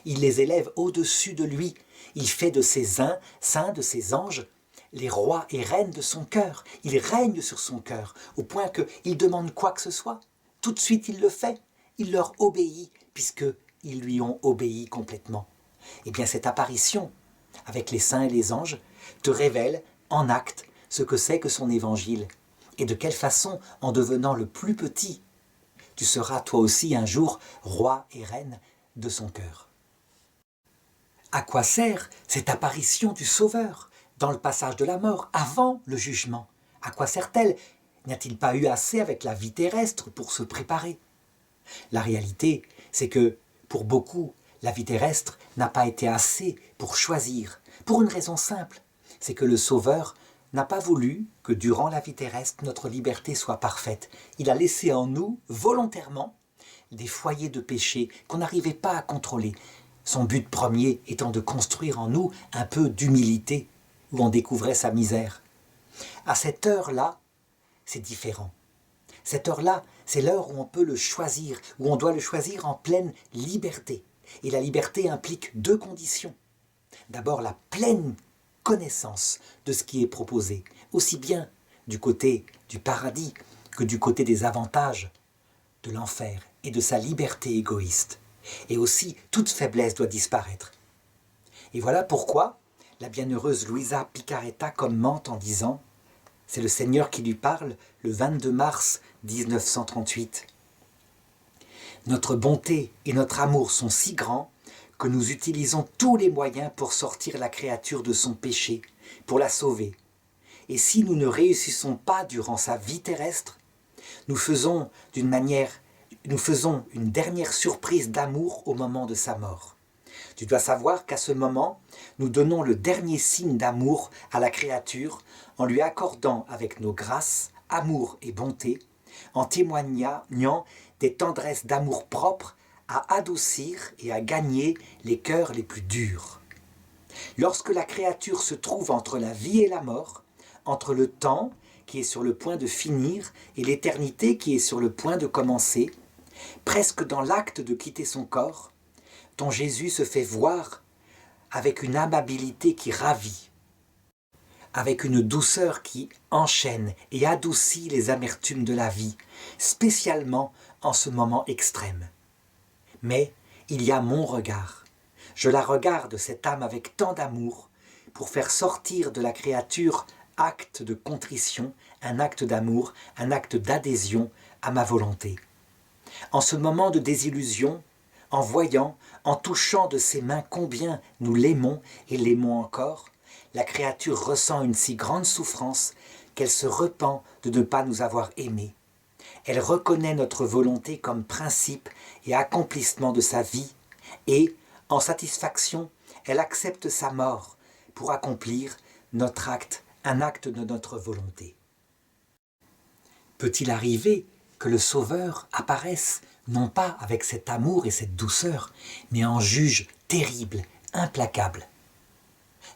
Il les élève au-dessus de lui. Il fait de ses saints, de ses anges, les rois et reines de son cœur. Il règne sur son cœur, au point qu'il demande quoi que ce soit. Tout de suite, il le fait. Il leur obéit, puisqu'ils lui ont obéi complètement. Eh bien, cette apparition, avec les saints et les anges, te révèle en acte ce que c'est que son évangile, et de quelle façon, en devenant le plus petit, tu seras toi aussi un jour roi et reine de son cœur. À quoi sert cette apparition du Sauveur dans le passage de la mort, avant le jugement? À quoi sert-elle? N'y a-t-il pas eu assez avec la vie terrestre pour se préparer? La réalité, c'est que, pour beaucoup, la vie terrestre n'a pas été assez pour choisir, pour une raison simple, c'est que le Sauveur n'a pas voulu que durant la vie terrestre, notre liberté soit parfaite. Il a laissé en nous, volontairement, des foyers de péché qu'on n'arrivait pas à contrôler. Son but premier étant de construire en nous un peu d'humilité, où on découvrait sa misère. À cette heure-là, c'est différent. Cette heure-là, c'est l'heure où on peut le choisir, où on doit le choisir en pleine liberté. Et la liberté implique deux conditions. D'abord, la pleine connaissance de ce qui est proposé, aussi bien du côté du paradis que du côté des avantages de l'enfer et de sa liberté égoïste. Et aussi, toute faiblesse doit disparaître. Et voilà pourquoi la bienheureuse Luisa Picaretta commente en disant « C'est le Seigneur qui lui parle le 22 mars 1938. Notre bonté et notre amour sont si grands que nous utilisons tous les moyens pour sortir la créature de son péché, pour la sauver. Et si nous ne réussissons pas durant sa vie terrestre, nous faisons une dernière surprise d'amour au moment de sa mort. Tu dois savoir qu'à ce moment, nous donnons le dernier signe d'amour à la créature en lui accordant avec nos grâces, amour et bonté, en témoignant des tendresses d'amour propre à adoucir et à gagner les cœurs les plus durs. Lorsque la créature se trouve entre la vie et la mort, entre le temps qui est sur le point de finir et l'éternité qui est sur le point de commencer, presque dans l'acte de quitter son corps, ton Jésus se fait voir avec une amabilité qui ravit, avec une douceur qui enchaîne et adoucit les amertumes de la vie, spécialement en ce moment extrême. Mais il y a mon regard. Je la regarde, cette âme, avec tant d'amour, pour faire sortir de la créature acte de contrition, un acte d'amour, un acte d'adhésion à ma volonté. En ce moment de désillusion, en voyant, en touchant de ses mains combien nous l'aimons et l'aimons encore, la créature ressent une si grande souffrance qu'elle se repent de ne pas nous avoir aimés. Elle reconnaît notre volonté comme principe et accomplissement de sa vie et, en satisfaction, elle accepte sa mort pour accomplir notre acte, un acte de notre volonté. Peut-il arriver que le Sauveur apparaisse non pas avec cet amour et cette douceur, mais en juge terrible, implacable?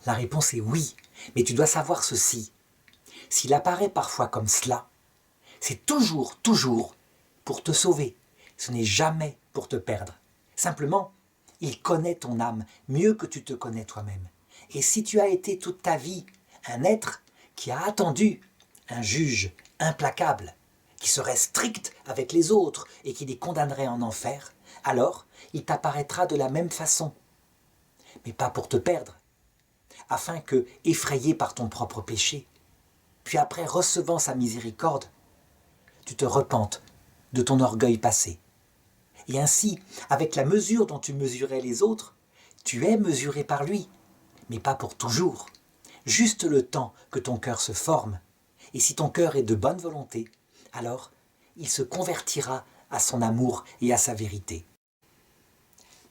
La réponse est oui, mais tu dois savoir ceci. S'il apparaît parfois comme cela, c'est toujours pour te sauver. Ce n'est jamais pour te perdre. Simplement, il connaît ton âme mieux que tu te connais toi-même. Et si tu as été toute ta vie un être qui a attendu un juge implacable, qui serait strict avec les autres et qui les condamnerait en enfer, alors il t'apparaîtra de la même façon. Mais pas pour te perdre, afin que, effrayé par ton propre péché, puis après recevant sa miséricorde, tu te repentes de ton orgueil passé. Et ainsi, avec la mesure dont tu mesurais les autres, tu es mesuré par lui, mais pas pour toujours. Juste le temps que ton cœur se forme. Et si ton cœur est de bonne volonté, alors il se convertira à son amour et à sa vérité.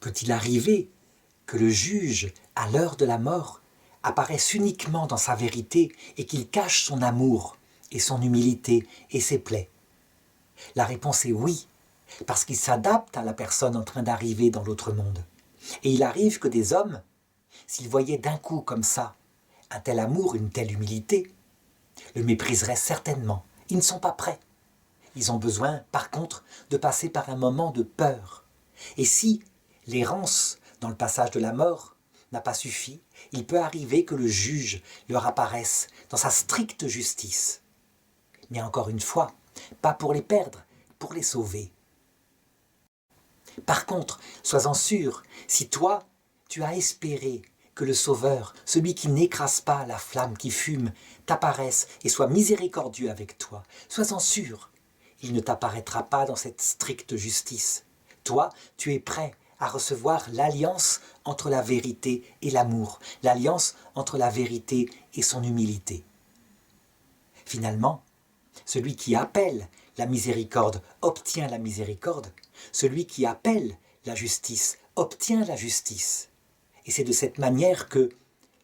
Peut-il arriver que le juge, à l'heure de la mort, apparaisse uniquement dans sa vérité et qu'il cache son amour et son humilité et ses plaies? La réponse est oui, parce qu'il s'adapte à la personne en train d'arriver dans l'autre monde. Et il arrive que des hommes, s'ils voyaient d'un coup comme ça un tel amour, une telle humilité, le mépriseraient certainement. Ils ne sont pas prêts. Ils ont besoin, par contre, de passer par un moment de peur. Et si l'errance dans le passage de la mort, n'a pas suffi, il peut arriver que le juge leur apparaisse dans sa stricte justice. Mais encore une fois, pas pour les perdre, pour les sauver. Par contre, sois-en sûr, si toi, tu as espéré que le Sauveur, celui qui n'écrase pas la flamme qui fume, t'apparaisse et soit miséricordieux avec toi, sois-en sûr, il ne t'apparaîtra pas dans cette stricte justice. Toi, tu es prêt à recevoir l'alliance entre la vérité et l'amour, l'alliance entre la vérité et son humilité. Finalement, celui qui appelle la miséricorde obtient la miséricorde, celui qui appelle la justice obtient la justice. Et c'est de cette manière que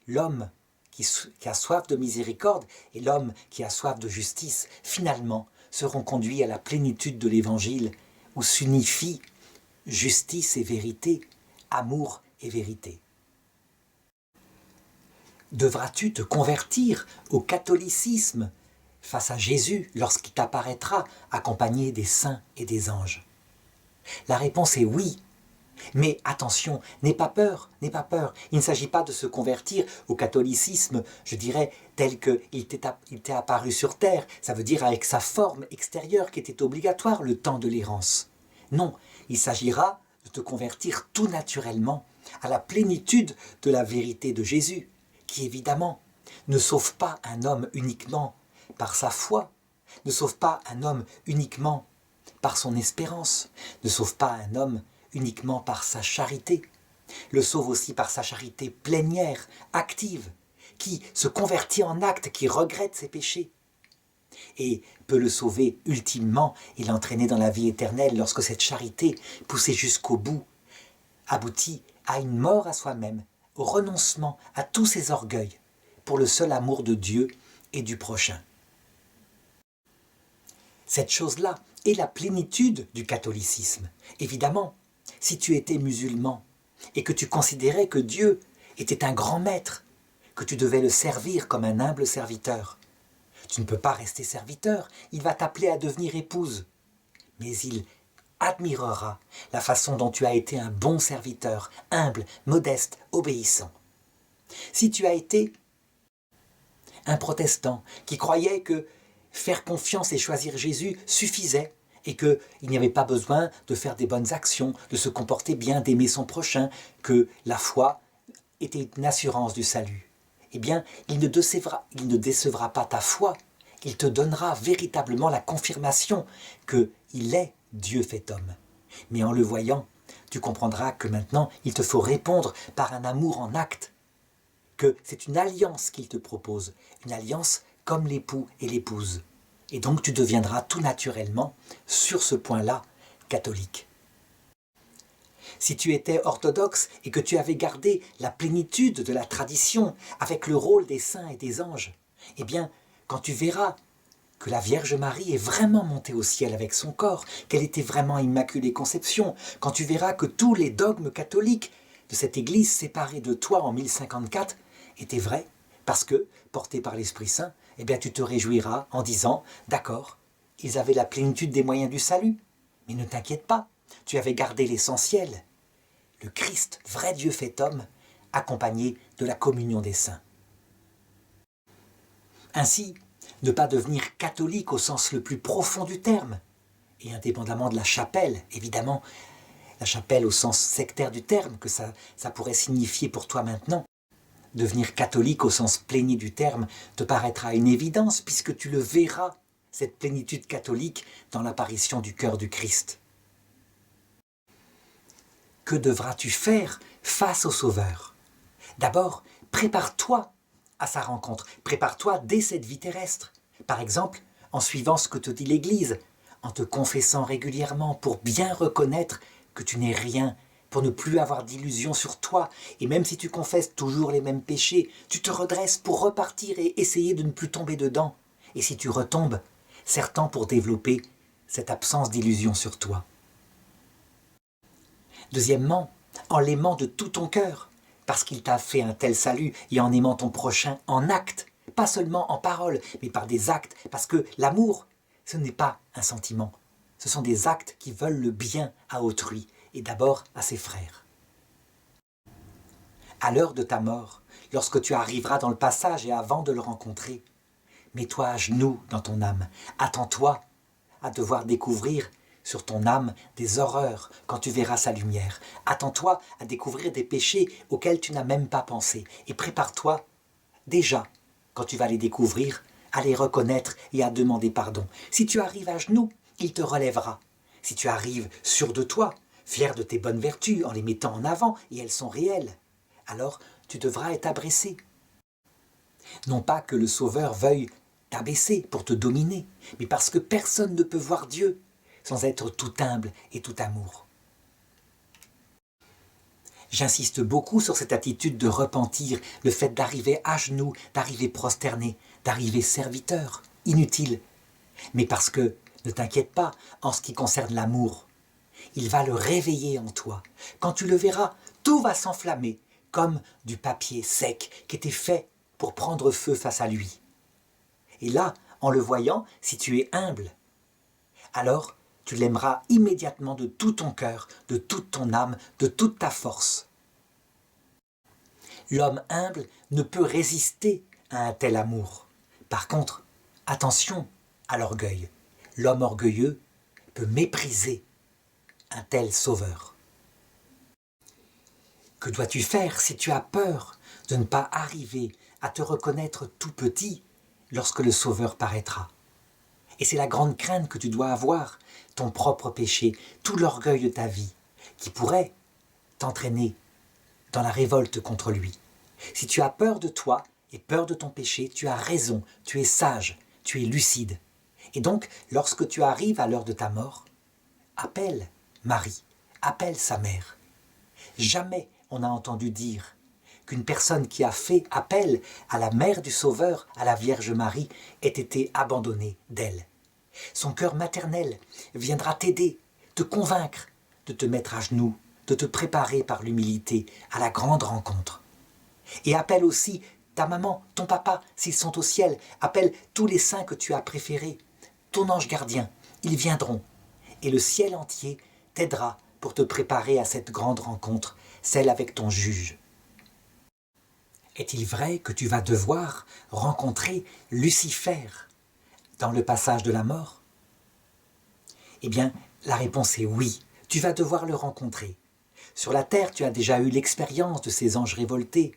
l'homme qui a soif de miséricorde et l'homme qui a soif de justice, finalement, seront conduits à la plénitude de l'Évangile, où s'unifient justice et vérité, amour et vérité. Devras-tu te convertir au catholicisme face à Jésus lorsqu'il t'apparaîtra accompagné des saints et des anges? La réponse est oui. Mais attention, n'aie pas peur, n'aie pas peur. Il ne s'agit pas de se convertir au catholicisme, je dirais, tel qu'il t'est apparu sur terre. Ça veut dire avec sa forme extérieure qui était obligatoire le temps de l'errance. Non, il s'agira de te convertir tout naturellement à la plénitude de la vérité de Jésus, qui évidemment ne sauve pas un homme uniquement par sa foi, ne sauve pas un homme uniquement par son espérance, ne sauve pas un homme uniquement par sa charité, le sauve aussi par sa charité plénière, active, qui se convertit en acte, qui regrette ses péchés, et peut le sauver ultimement et l'entraîner dans la vie éternelle lorsque cette charité, poussée jusqu'au bout, aboutit à une mort à soi-même, au renoncement à tous ses orgueils, pour le seul amour de Dieu et du prochain. Cette chose-là est la plénitude du catholicisme. Évidemment, si tu étais musulman et que tu considérais que Dieu était un grand maître, que tu devais le servir comme un humble serviteur, tu ne peux pas rester serviteur, il va t'appeler à devenir épouse. Mais il admirera la façon dont tu as été un bon serviteur, humble, modeste, obéissant. Si tu as été un protestant qui croyait que faire confiance et choisir Jésus suffisait, et qu'il n'y avait pas besoin de faire des bonnes actions, de se comporter bien, d'aimer son prochain, que la foi était une assurance du salut. Eh bien, il ne décevra pas ta foi, il te donnera véritablement la confirmation qu'il est Dieu fait homme. Mais en le voyant, tu comprendras que maintenant, il te faut répondre par un amour en acte, que c'est une alliance qu'il te propose, une alliance comme l'époux et l'épouse. Et donc tu deviendras tout naturellement, sur ce point-là, catholique. Si tu étais orthodoxe et que tu avais gardé la plénitude de la tradition avec le rôle des saints et des anges, eh bien, quand tu verras que la Vierge Marie est vraiment montée au ciel avec son corps, qu'elle était vraiment Immaculée Conception, quand tu verras que tous les dogmes catholiques de cette Église séparée de toi en 1054 étaient vrais, parce que, portés par l'Esprit Saint, eh bien tu te réjouiras en disant « D'accord, ils avaient la plénitude des moyens du salut, mais ne t'inquiète pas, tu avais gardé l'essentiel, le Christ, vrai Dieu fait homme, accompagné de la communion des saints. » Ainsi, ne pas devenir catholique au sens le plus profond du terme, et indépendamment de la chapelle, évidemment, la chapelle au sens sectaire du terme, que ça pourrait signifier pour toi maintenant, devenir catholique au sens pléni du terme te paraîtra une évidence puisque tu le verras, cette plénitude catholique, dans l'apparition du cœur du Christ. Que devras-tu faire face au Sauveur? D'abord, prépare-toi à sa rencontre, prépare-toi dès cette vie terrestre. Par exemple, en suivant ce que te dit l'Église, en te confessant régulièrement pour bien reconnaître que tu n'es rien, pour ne plus avoir d'illusions sur toi, et même si tu confesses toujours les mêmes péchés, tu te redresses pour repartir et essayer de ne plus tomber dedans. Et si tu retombes, serre-t'en pour développer cette absence d'illusion sur toi. Deuxièmement, en l'aimant de tout ton cœur, parce qu'il t'a fait un tel salut, et en aimant ton prochain en acte, pas seulement en parole, mais par des actes, parce que l'amour, ce n'est pas un sentiment, ce sont des actes qui veulent le bien à autrui, et d'abord à ses frères. À l'heure de ta mort, lorsque tu arriveras dans le passage et avant de le rencontrer, mets-toi à genoux dans ton âme. Attends-toi à devoir découvrir sur ton âme des horreurs quand tu verras sa lumière. Attends-toi à découvrir des péchés auxquels tu n'as même pas pensé. Et prépare-toi déjà, quand tu vas les découvrir, à les reconnaître et à demander pardon. Si tu arrives à genoux, il te relèvera. Si tu arrives sûr de toi, fier de tes bonnes vertus en les mettant en avant, et elles sont réelles, alors tu devras être abaissé. Non pas que le Sauveur veuille t'abaisser pour te dominer, mais parce que personne ne peut voir Dieu sans être tout humble et tout amour. J'insiste beaucoup sur cette attitude de repentir, le fait d'arriver à genoux, d'arriver prosterné, d'arriver serviteur, inutile. Mais parce que, ne t'inquiète pas, en ce qui concerne l'amour, il va le réveiller en toi. Quand tu le verras, tout va s'enflammer, comme du papier sec qui était fait pour prendre feu face à lui. Et là, en le voyant, si tu es humble, alors tu l'aimeras immédiatement de tout ton cœur, de toute ton âme, de toute ta force. L'homme humble ne peut résister à un tel amour. Par contre, attention à l'orgueil. L'homme orgueilleux peut mépriser un tel sauveur. Que dois-tu faire si tu as peur de ne pas arriver à te reconnaître tout petit lorsque le Sauveur paraîtra? Et c'est la grande crainte que tu dois avoir, ton propre péché, tout l'orgueil de ta vie, qui pourrait t'entraîner dans la révolte contre lui. Si tu as peur de toi et peur de ton péché, tu as raison, tu es sage, tu es lucide. Et donc, lorsque tu arrives à l'heure de ta mort, appelle Marie, appelle sa mère. Jamais on n'a entendu dire qu'une personne qui a fait appel à la mère du Sauveur, à la Vierge Marie, ait été abandonnée d'elle. Son cœur maternel viendra t'aider, te convaincre de te mettre à genoux, de te préparer par l'humilité à la grande rencontre. Et appelle aussi ta maman, ton papa, s'ils sont au ciel, appelle tous les saints que tu as préférés, ton ange gardien, ils viendront. Et le ciel entier t'aidera pour te préparer à cette grande rencontre, celle avec ton juge. Est-il vrai que tu vas devoir rencontrer Lucifer dans le passage de la mort? Eh bien, la réponse est oui, tu vas devoir le rencontrer. Sur la terre, tu as déjà eu l'expérience de ces anges révoltés,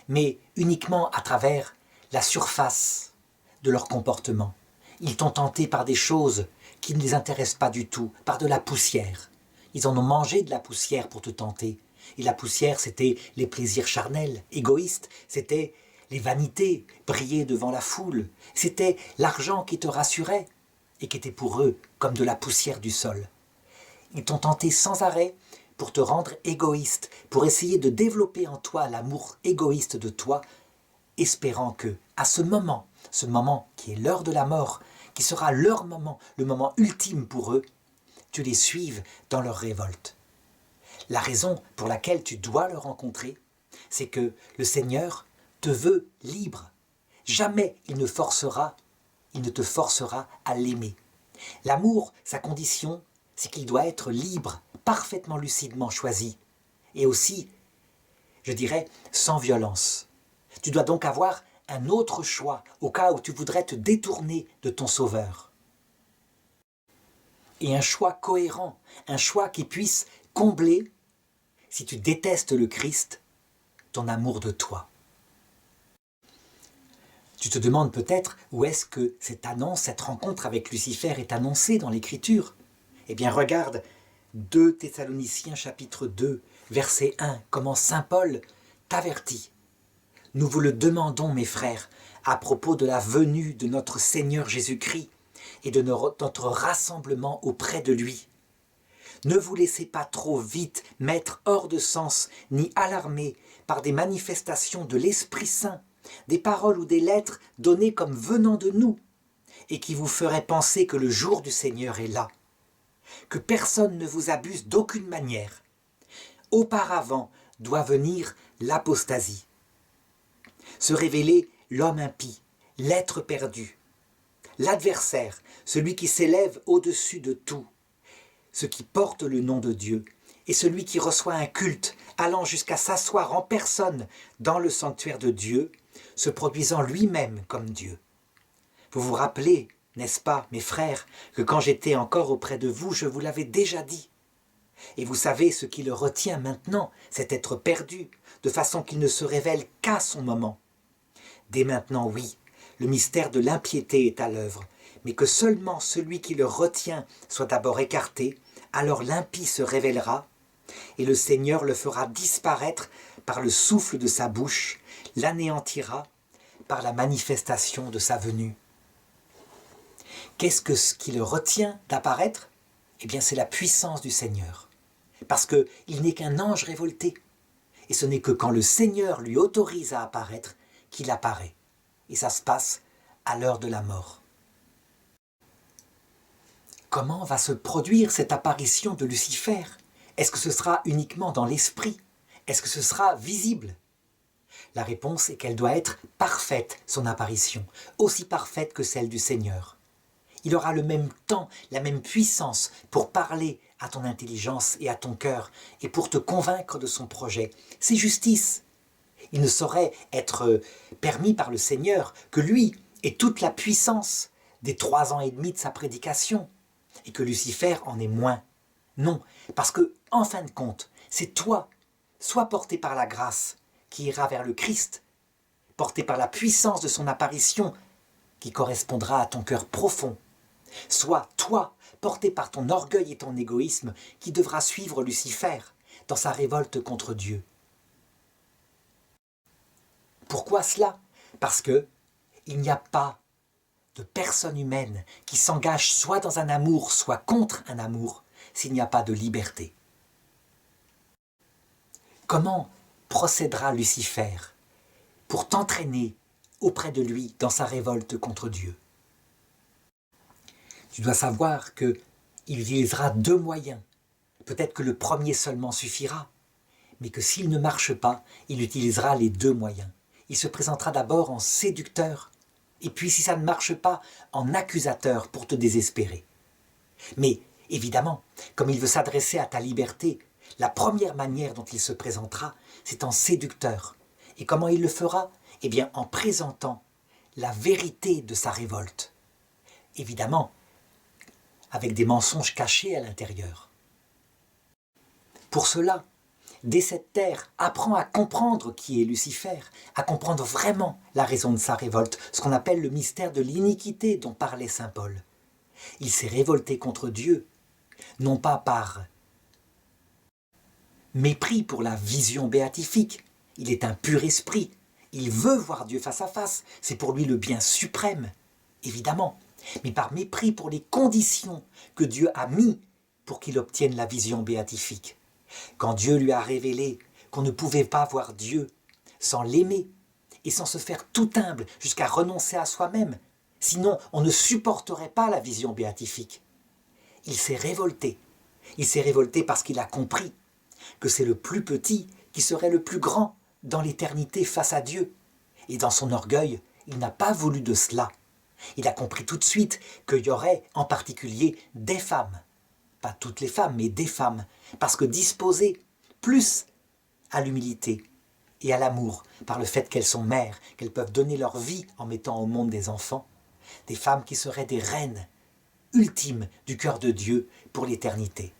mais uniquement à travers la surface de leur comportement. Ils t'ont tenté par des choses qui ne les intéressent pas du tout, par de la poussière. Ils en ont mangé de la poussière pour te tenter. Et la poussière, c'était les plaisirs charnels, égoïstes, c'était les vanités, briller devant la foule, c'était l'argent qui te rassurait et qui était pour eux comme de la poussière du sol. Ils t'ont tenté sans arrêt pour te rendre égoïste, pour essayer de développer en toi l'amour égoïste de toi, espérant que, à ce moment qui est l'heure de la mort, qui sera leur moment, le moment ultime pour eux, tu les suives dans leur révolte. La raison pour laquelle tu dois le rencontrer, c'est que le Seigneur te veut libre. Jamais il ne te forcera à l'aimer. L'amour, sa condition, c'est qu'il doit être libre, parfaitement lucidement choisi. Et aussi, je dirais, sans violence. Tu dois donc avoir un autre choix au cas où tu voudrais te détourner de ton Sauveur. Et un choix cohérent, un choix qui puisse combler, si tu détestes le Christ, ton amour de toi. Tu te demandes peut-être où est-ce que cette annonce, cette rencontre avec Lucifer est annoncée dans l'Écriture. Eh bien regarde 2 Thessaloniciens chapitre 2, verset 1, comment saint Paul t'avertit. Nous vous le demandons, mes frères, à propos de la venue de notre Seigneur Jésus-Christ et de notre rassemblement auprès de lui. Ne vous laissez pas trop vite mettre hors de sens ni alarmer par des manifestations de l'Esprit Saint, des paroles ou des lettres données comme venant de nous et qui vous feraient penser que le jour du Seigneur est là. Que personne ne vous abuse d'aucune manière. Auparavant doit venir l'apostasie. Se révéler l'homme impie, l'être perdu, l'adversaire, celui qui s'élève au-dessus de tout, ce qui porte le nom de Dieu, et celui qui reçoit un culte allant jusqu'à s'asseoir en personne dans le sanctuaire de Dieu, se produisant lui-même comme Dieu. Vous vous rappelez, n'est-ce pas, mes frères, que quand j'étais encore auprès de vous, je vous l'avais déjà dit. Et vous savez ce qui le retient maintenant, c'est être perdu, de façon qu'il ne se révèle qu'à son moment. Dès maintenant, oui, le mystère de l'impiété est à l'œuvre, mais que seulement celui qui le retient soit d'abord écarté, alors l'impie se révélera, et le Seigneur le fera disparaître par le souffle de sa bouche, l'anéantira par la manifestation de sa venue. Qu'est-ce qui le retient d'apparaître? Eh bien, c'est la puissance du Seigneur. Parce qu'il n'est qu'un ange révolté. Et ce n'est que quand le Seigneur lui autorise à apparaître qu'il apparaît. Et ça se passe à l'heure de la mort. Comment va se produire cette apparition de Lucifer? Est-ce que ce sera uniquement dans l'esprit? Est-ce que ce sera visible? La réponse est qu'elle doit être parfaite, son apparition, aussi parfaite que celle du Seigneur. Il aura le même temps, la même puissance pour parler à ton intelligence et à ton cœur et pour te convaincre de son projet. C'est justice. Il ne saurait être permis par le Seigneur que lui ait toute la puissance des 3 ans et demi de sa prédication et que Lucifer en ait moins. Non, parce que, en fin de compte, c'est toi, sois porté par la grâce, qui ira vers le Christ, porté par la puissance de son apparition, qui correspondra à ton cœur profond. Sois toi, porté par ton orgueil et ton égoïsme, qui devra suivre Lucifer dans sa révolte contre Dieu. Pourquoi cela? Parce que il n'y a pas de personne humaine qui s'engage soit dans un amour, soit contre un amour, s'il n'y a pas de liberté. Comment procédera Lucifer pour t'entraîner auprès de lui dans sa révolte contre Dieu? Tu dois savoir qu'il utilisera 2 moyens. Peut-être que le premier seulement suffira, mais que s'il ne marche pas, il utilisera les 2 moyens. Il se présentera d'abord en séducteur, et puis si ça ne marche pas, en accusateur pour te désespérer. Mais évidemment, comme il veut s'adresser à ta liberté, la première manière dont il se présentera, c'est en séducteur. Et comment il le fera? Eh bien, en présentant la vérité de sa révolte. Évidemment, avec des mensonges cachés à l'intérieur. Pour cela, dès cette terre, apprends à comprendre qui est Lucifer, à comprendre vraiment la raison de sa révolte, ce qu'on appelle le mystère de l'iniquité dont parlait saint Paul. Il s'est révolté contre Dieu, non pas par mépris pour la vision béatifique, il est un pur esprit, il veut voir Dieu face à face, c'est pour lui le bien suprême, évidemment, mais par mépris pour les conditions que Dieu a mis pour qu'il obtienne la vision béatifique. Quand Dieu lui a révélé qu'on ne pouvait pas voir Dieu sans l'aimer et sans se faire tout humble jusqu'à renoncer à soi-même, sinon on ne supporterait pas la vision béatifique. Il s'est révolté. Il s'est révolté parce qu'il a compris que c'est le plus petit qui serait le plus grand dans l'éternité face à Dieu. Et dans son orgueil, il n'a pas voulu de cela. Il a compris tout de suite qu'il y aurait en particulier des femmes, pas toutes les femmes, mais des femmes, parce que disposées plus à l'humilité et à l'amour par le fait qu'elles sont mères, qu'elles peuvent donner leur vie en mettant au monde des enfants, des femmes qui seraient des reines ultimes du cœur de Dieu pour l'éternité.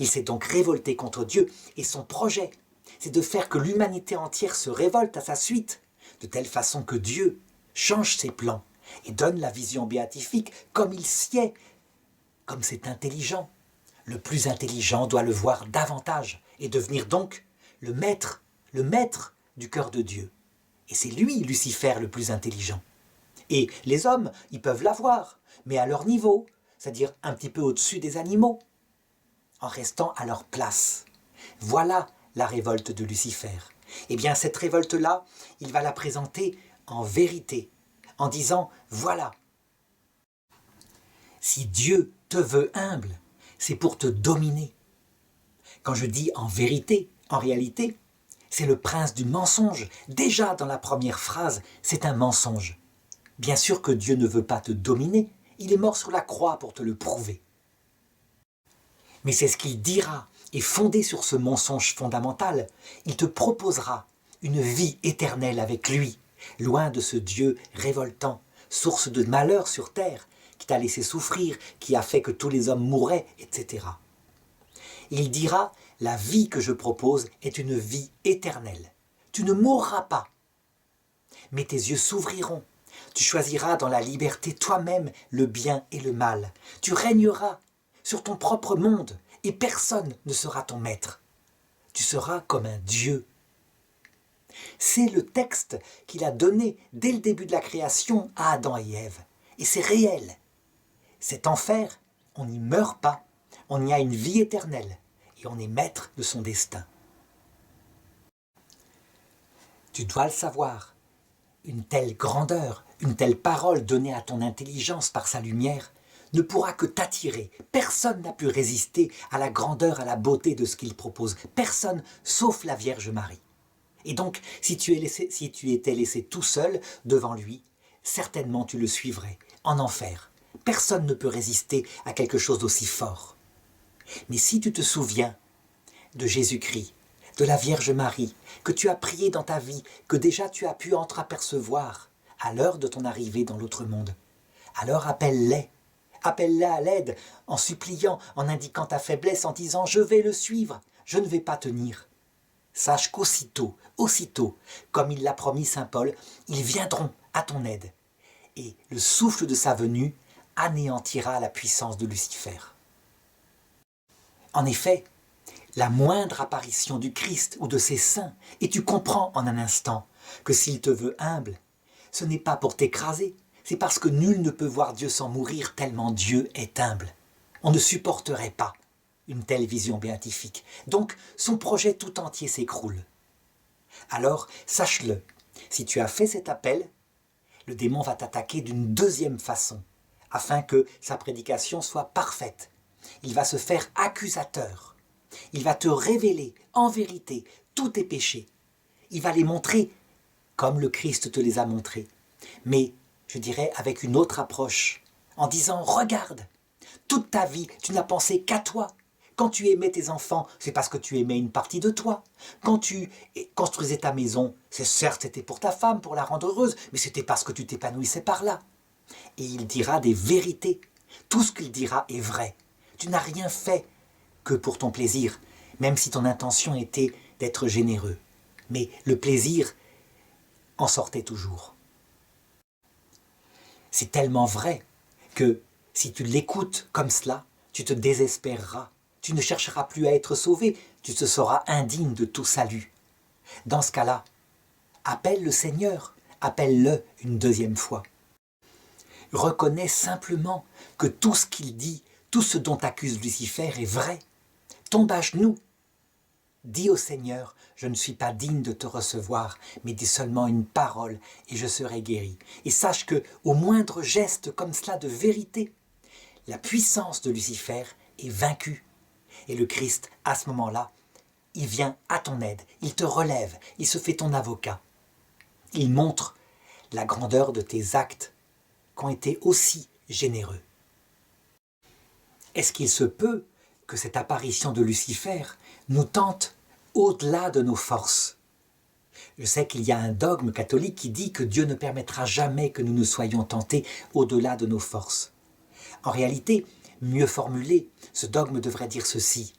Il s'est donc révolté contre Dieu et son projet, c'est de faire que l'humanité entière se révolte à sa suite, de telle façon que Dieu change ses plans et donne la vision béatifique comme il sied, comme c'est intelligent. Le plus intelligent doit le voir davantage et devenir donc le maître du cœur de Dieu. Et c'est lui, Lucifer, le plus intelligent. Et les hommes, ils peuvent l'avoir, mais à leur niveau, c'est-à-dire un petit peu au-dessus des animaux, en restant à leur place. Voilà la révolte de Lucifer. Eh bien, cette révolte-là, il va la présenter en vérité, en disant, voilà, si Dieu te veut humble, c'est pour te dominer. Quand je dis en vérité, en réalité, c'est le prince du mensonge. Déjà dans la première phrase, c'est un mensonge. Bien sûr que Dieu ne veut pas te dominer, il est mort sur la croix pour te le prouver. Mais c'est ce qu'il dira Et fondé sur ce mensonge fondamental, il te proposera une vie éternelle avec lui, loin de ce Dieu révoltant, source de malheur sur terre, qui t'a laissé souffrir, qui a fait que tous les hommes mouraient, etc. Il dira, la vie que je propose est une vie éternelle. Tu ne mourras pas, mais tes yeux s'ouvriront. Tu choisiras dans la liberté toi-même le bien et le mal. Tu régneras sur ton propre monde et personne ne sera ton maître. Tu seras comme un Dieu. C'est le texte qu'il a donné dès le début de la création à Adam et Ève. Et c'est réel. Cet enfer, on n'y meurt pas, on y a une vie éternelle et on est maître de son destin. Tu dois le savoir, une telle grandeur, une telle parole donnée à ton intelligence par sa lumière ne pourra que t'attirer. Personne n'a pu résister à la grandeur, à la beauté de ce qu'il propose. Personne, sauf la Vierge Marie. Et donc, si tu étais laissé tout seul devant lui, certainement tu le suivrais, en enfer. Personne ne peut résister à quelque chose d'aussi fort. Mais si tu te souviens de Jésus-Christ, de la Vierge Marie, que tu as prié dans ta vie, que déjà tu as pu entreapercevoir à l'heure de ton arrivée dans l'autre monde, alors appelle-les. Appelle-les à l'aide, en suppliant, en indiquant ta faiblesse, en disant « Je vais le suivre, je ne vais pas tenir ». Sache qu'aussitôt, comme il l'a promis Saint Paul, ils viendront à ton aide. Et le souffle de sa venue anéantira la puissance de Lucifer. En effet, la moindre apparition du Christ ou de ses saints, et tu comprends en un instant que s'il te veut humble, ce n'est pas pour t'écraser, c'est parce que nul ne peut voir Dieu sans mourir tellement Dieu est humble. On ne supporterait pas une telle vision béatifique. Donc, son projet tout entier s'écroule. Alors, sache-le, si tu as fait cet appel, le démon va t'attaquer d'une deuxième façon, afin que sa prédication soit parfaite. Il va se faire accusateur. Il va te révéler, en vérité, tous tes péchés. Il va les montrer comme le Christ te les a montrés. Mais, je dirais, avec une autre approche, en disant « Regarde, toute ta vie, tu n'as pensé qu'à toi. Quand tu aimais tes enfants, c'est parce que tu aimais une partie de toi. Quand tu construisais ta maison, c'était pour ta femme, pour la rendre heureuse, mais c'était parce que tu t'épanouissais par là. » Et il dira des vérités. Tout ce qu'il dira est vrai. Tu n'as rien fait que pour ton plaisir, même si ton intention était d'être généreux. Mais le plaisir en sortait toujours. C'est tellement vrai que si tu l'écoutes comme cela, tu te désespéreras. Tu ne chercheras plus à être sauvé, tu te sauras indigne de tout salut. Dans ce cas-là, appelle le Seigneur, appelle-le une deuxième fois. Reconnais simplement que tout ce qu'il dit, tout ce dont accuse Lucifer est vrai. Tombe à genoux. Dis au Seigneur, je ne suis pas digne de te recevoir, mais dis seulement une parole et je serai guéri. Et sache que, au moindre geste comme cela de vérité, la puissance de Lucifer est vaincue. Et le Christ, à ce moment-là, il vient à ton aide, il te relève, il se fait ton avocat. Il montre la grandeur de tes actes qui ont été aussi généreux. Est-ce qu'il se peut que cette apparition de Lucifer nous tente au-delà de nos forces? Je sais qu'il y a un dogme catholique qui dit que Dieu ne permettra jamais que nous ne soyons tentés au-delà de nos forces. En réalité, mieux formulé, ce dogme devrait dire ceci.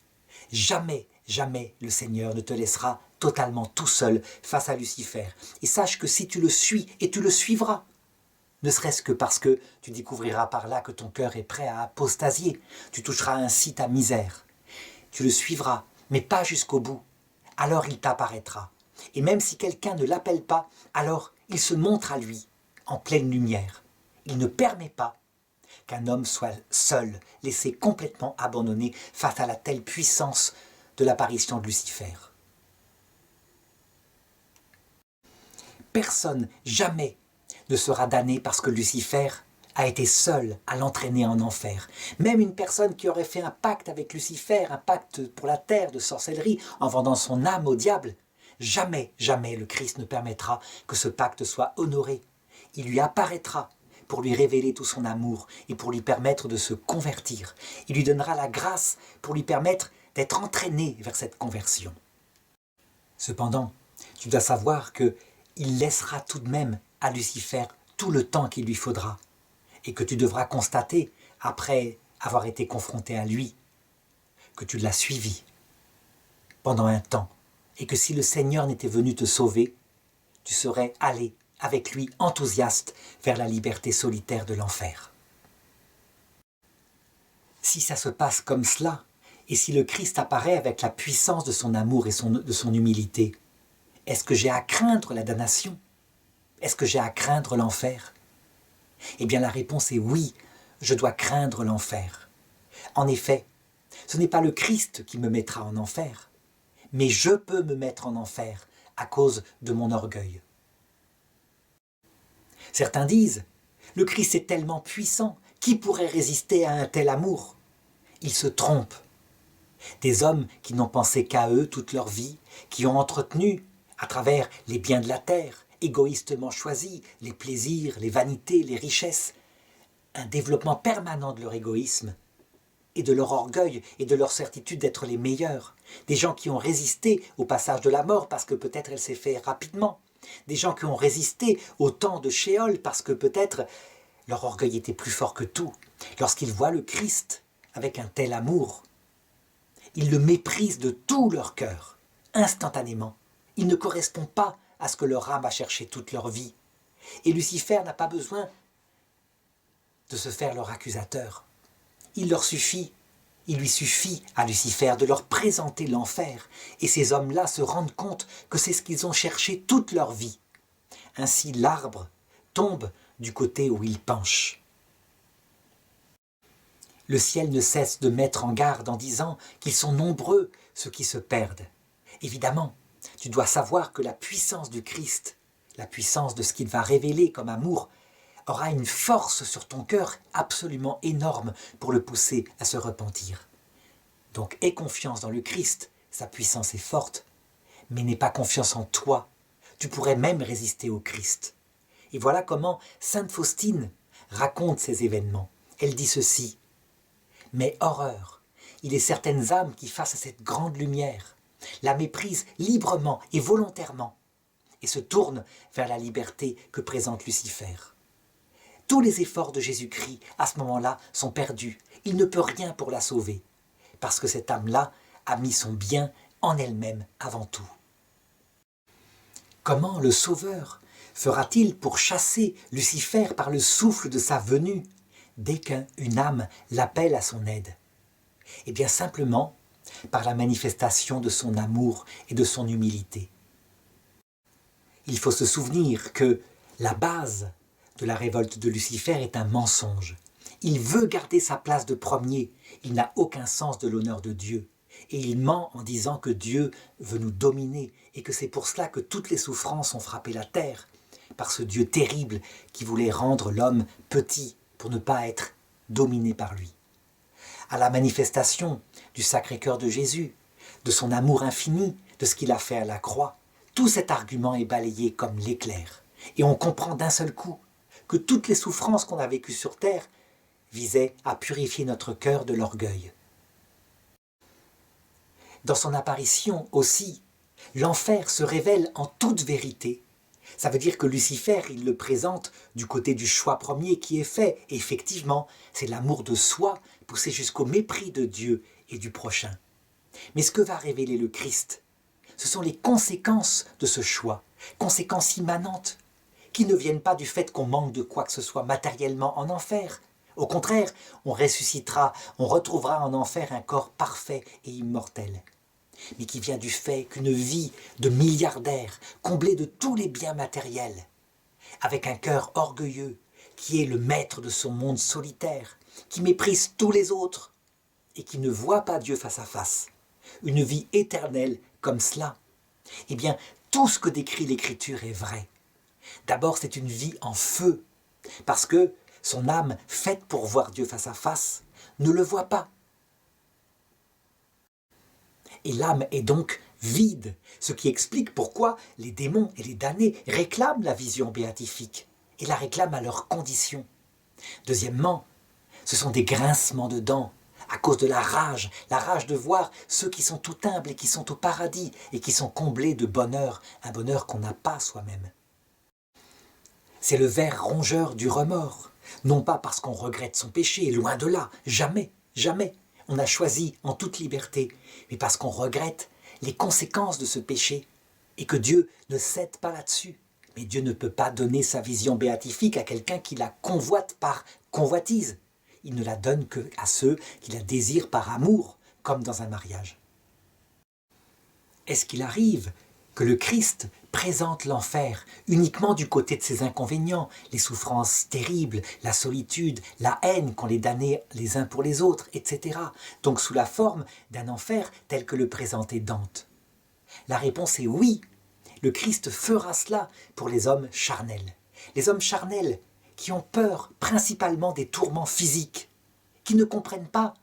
Jamais, jamais le Seigneur ne te laissera totalement tout seul face à Lucifer. Et sache que si tu le suis, et tu le suivras, ne serait-ce que parce que tu découvriras par là que ton cœur est prêt à apostasier, tu toucheras ainsi ta misère. Tu le suivras, mais pas jusqu'au bout. Alors il t'apparaîtra. Et même si quelqu'un ne l'appelle pas, alors il se montre à lui, en pleine lumière. Il ne permet pas qu'un homme soit seul, laissé complètement abandonné face à la telle puissance de l'apparition de Lucifer. Personne, jamais, ne sera damné parce que Lucifer a été seul à l'entraîner en enfer. Même une personne qui aurait fait un pacte avec Lucifer, un pacte pour la terre de sorcellerie, en vendant son âme au diable, jamais, jamais le Christ ne permettra que ce pacte soit honoré. Il lui apparaîtra pour lui révéler tout son amour et pour lui permettre de se convertir. Il lui donnera la grâce pour lui permettre d'être entraîné vers cette conversion. Cependant, tu dois savoir qu'il laissera tout de même à Lucifer tout le temps qu'il lui faudra, et que tu devras constater, après avoir été confronté à lui, que tu l'as suivi pendant un temps, et que si le Seigneur n'était venu te sauver, tu serais allé avec lui enthousiaste vers la liberté solitaire de l'enfer. Si ça se passe comme cela, et si le Christ apparaît avec la puissance de son amour et de son humilité, est-ce que j'ai à craindre la damnation? Est-ce que j'ai à craindre l'enfer? Eh bien la réponse est oui, je dois craindre l'enfer. En effet, ce n'est pas le Christ qui me mettra en enfer, mais je peux me mettre en enfer à cause de mon orgueil. Certains disent, le Christ est tellement puissant, qui pourrait résister à un tel amour? Ils se trompent. Des hommes qui n'ont pensé qu'à eux toute leur vie, qui ont entretenu, à travers les biens de la terre, égoïstement choisis, les plaisirs, les vanités, les richesses, un développement permanent de leur égoïsme, et de leur orgueil et de leur certitude d'être les meilleurs. Des gens qui ont résisté au passage de la mort parce que peut-être elle s'est faite rapidement. Des gens qui ont résisté au temps de Sheol parce que peut-être leur orgueil était plus fort que tout. Lorsqu'ils voient le Christ avec un tel amour, ils le méprisent de tout leur cœur, instantanément. Il ne correspond pas à ce que leur âme a cherché toute leur vie. Et Lucifer n'a pas besoin de se faire leur accusateur. Il lui suffit à Lucifer de leur présenter l'enfer, et ces hommes-là se rendent compte que c'est ce qu'ils ont cherché toute leur vie. Ainsi l'arbre tombe du côté où il penche. Le ciel ne cesse de mettre en garde en disant qu'ils sont nombreux ceux qui se perdent. Évidemment, tu dois savoir que la puissance du Christ, la puissance de ce qu'il va révéler comme amour, aura une force sur ton cœur absolument énorme pour le pousser à se repentir. Donc aie confiance dans le Christ, sa puissance est forte, mais n'aie pas confiance en toi. Tu pourrais même résister au Christ. Et voilà comment Sainte Faustine raconte ces événements. Elle dit ceci: « Mais horreur, il est certaines âmes qui, face à cette grande lumière, la méprisent librement et volontairement, et se tournent vers la liberté que présente Lucifer. Tous les efforts de Jésus-Christ, à ce moment-là, sont perdus. Il ne peut rien pour la sauver, parce que cette âme-là a mis son bien en elle-même avant tout. » Comment le Sauveur fera-t-il pour chasser Lucifer par le souffle de sa venue, dès qu'une âme l'appelle à son aide? Eh bien simplement par la manifestation de son amour et de son humilité. Il faut se souvenir que la base de la révolte de Lucifer est un mensonge. Il veut garder sa place de premier, il n'a aucun sens de l'honneur de Dieu, et il ment en disant que Dieu veut nous dominer, et que c'est pour cela que toutes les souffrances ont frappé la terre, par ce Dieu terrible qui voulait rendre l'homme petit pour ne pas être dominé par lui. À la manifestation du Sacré-Cœur de Jésus, de son amour infini, de ce qu'il a fait à la croix, tout cet argument est balayé comme l'éclair, et on comprend d'un seul coup que toutes les souffrances qu'on a vécues sur terre visaient à purifier notre cœur de l'orgueil. Dans son apparition aussi, l'enfer se révèle en toute vérité. Ça veut dire que Lucifer, il le présente du côté du choix premier qui est fait. Et effectivement, c'est l'amour de soi poussé jusqu'au mépris de Dieu et du prochain. Mais ce que va révéler le Christ, ce sont les conséquences de ce choix, conséquences immanentes, qui ne viennent pas du fait qu'on manque de quoi que ce soit matériellement en enfer. Au contraire, on ressuscitera, on retrouvera en enfer un corps parfait et immortel, mais qui vient du fait qu'une vie de milliardaire, comblée de tous les biens matériels, avec un cœur orgueilleux, qui est le maître de son monde solitaire, qui méprise tous les autres et qui ne voit pas Dieu face à face, une vie éternelle comme cela, eh bien, tout ce que décrit l'Écriture est vrai. D'abord, c'est une vie en feu, parce que son âme, faite pour voir Dieu face à face, ne le voit pas. Et l'âme est donc vide, ce qui explique pourquoi les démons et les damnés réclament la vision béatifique, et la réclament à leurs conditions. Deuxièmement, ce sont des grincements de dents, à cause de la rage de voir ceux qui sont tout humbles et qui sont au paradis et qui sont comblés de bonheur, un bonheur qu'on n'a pas soi-même. C'est le ver rongeur du remords, non pas parce qu'on regrette son péché, loin de là, jamais, jamais. On a choisi en toute liberté, mais parce qu'on regrette les conséquences de ce péché et que Dieu ne cède pas là-dessus. Mais Dieu ne peut pas donner sa vision béatifique à quelqu'un qui la convoite par convoitise. Il ne la donne qu'à ceux qui la désirent par amour, comme dans un mariage. Est-ce qu'il arrive que le Christ présente l'enfer uniquement du côté de ses inconvénients, les souffrances terribles, la solitude, la haine qu'on les damnait les uns pour les autres, etc. Donc sous la forme d'un enfer tel que le présentait Dante? La réponse est oui. Le Christ fera cela pour les hommes charnels. Les hommes charnels qui ont peur principalement des tourments physiques, qui ne comprennent pas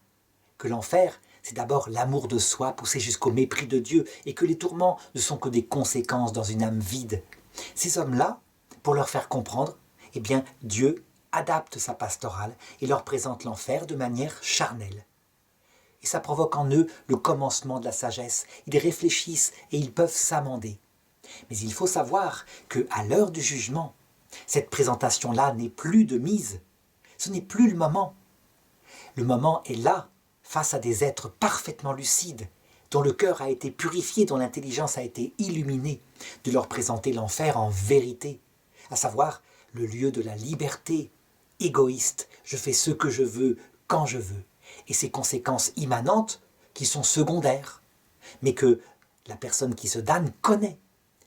que l'enfer, c'est d'abord l'amour de soi poussé jusqu'au mépris de Dieu et que les tourments ne sont que des conséquences dans une âme vide. Ces hommes-là, pour leur faire comprendre, eh bien, Dieu adapte sa pastorale et leur présente l'enfer de manière charnelle. Et ça provoque en eux le commencement de la sagesse. Ils réfléchissent et ils peuvent s'amender. Mais il faut savoir qu'à l'heure du jugement, cette présentation-là n'est plus de mise. Ce n'est plus le moment. Le moment est là, face à des êtres parfaitement lucides, dont le cœur a été purifié, dont l'intelligence a été illuminée, de leur présenter l'enfer en vérité, à savoir le lieu de la liberté égoïste. Je fais ce que je veux, quand je veux, et ses conséquences immanentes qui sont secondaires, mais que la personne qui se damne connaît.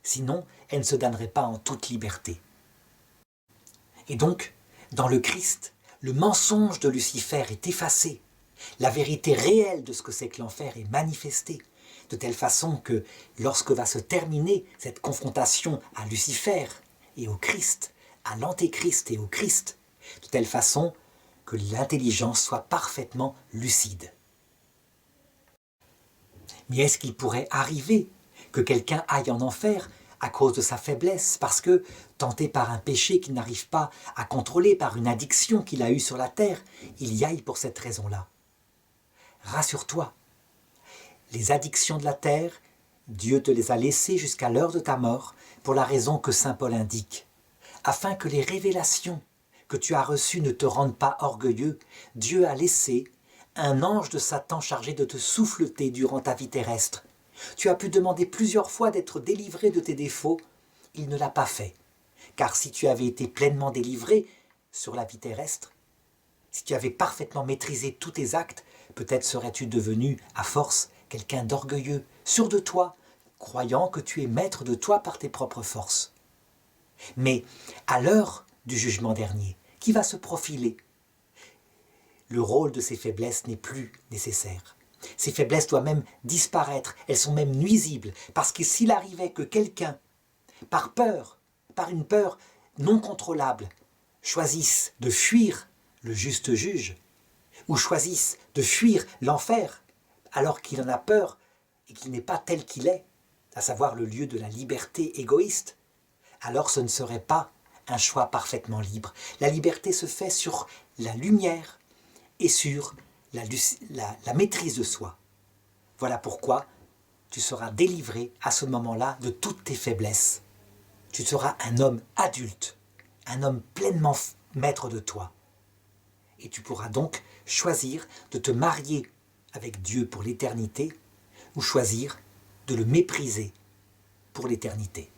Sinon, elle ne se damnerait pas en toute liberté. Et donc, dans le Christ, le mensonge de Lucifer est effacé. La vérité réelle de ce que c'est que l'enfer est manifestée, de telle façon que lorsque va se terminer cette confrontation à Lucifer et au Christ, à l'Antéchrist et au Christ, de telle façon que l'intelligence soit parfaitement lucide. Mais est-ce qu'il pourrait arriver que quelqu'un aille en enfer à cause de sa faiblesse, parce que, tenté par un péché qu'il n'arrive pas à contrôler, par une addiction qu'il a eue sur la terre, il y aille pour cette raison-là? Rassure-toi, les addictions de la terre, Dieu te les a laissées jusqu'à l'heure de ta mort pour la raison que saint Paul indique. Afin que les révélations que tu as reçues ne te rendent pas orgueilleux, Dieu a laissé un ange de Satan chargé de te souffleter durant ta vie terrestre. Tu as pu demander plusieurs fois d'être délivré de tes défauts, il ne l'a pas fait. Car si tu avais été pleinement délivré sur la vie terrestre, si tu avais parfaitement maîtrisé tous tes actes, peut-être serais-tu devenu, à force, quelqu'un d'orgueilleux, sûr de toi, croyant que tu es maître de toi par tes propres forces. Mais à l'heure du jugement dernier, qui va se profiler, le rôle de ces faiblesses n'est plus nécessaire. Ces faiblesses doivent même disparaître, elles sont même nuisibles, parce que s'il arrivait que quelqu'un, par peur, par une peur non contrôlable, choisisse de fuir le juste juge, ou choisisse de fuir l'enfer, alors qu'il en a peur et qu'il n'est pas tel qu'il est, à savoir le lieu de la liberté égoïste, alors ce ne serait pas un choix parfaitement libre. La liberté se fait sur la lumière et sur la maîtrise de soi. Voilà pourquoi tu seras délivré à ce moment-là de toutes tes faiblesses. Tu seras un homme adulte, un homme pleinement maître de toi. Et tu pourras donc choisir de te marier avec Dieu pour l'éternité ou choisir de le mépriser pour l'éternité.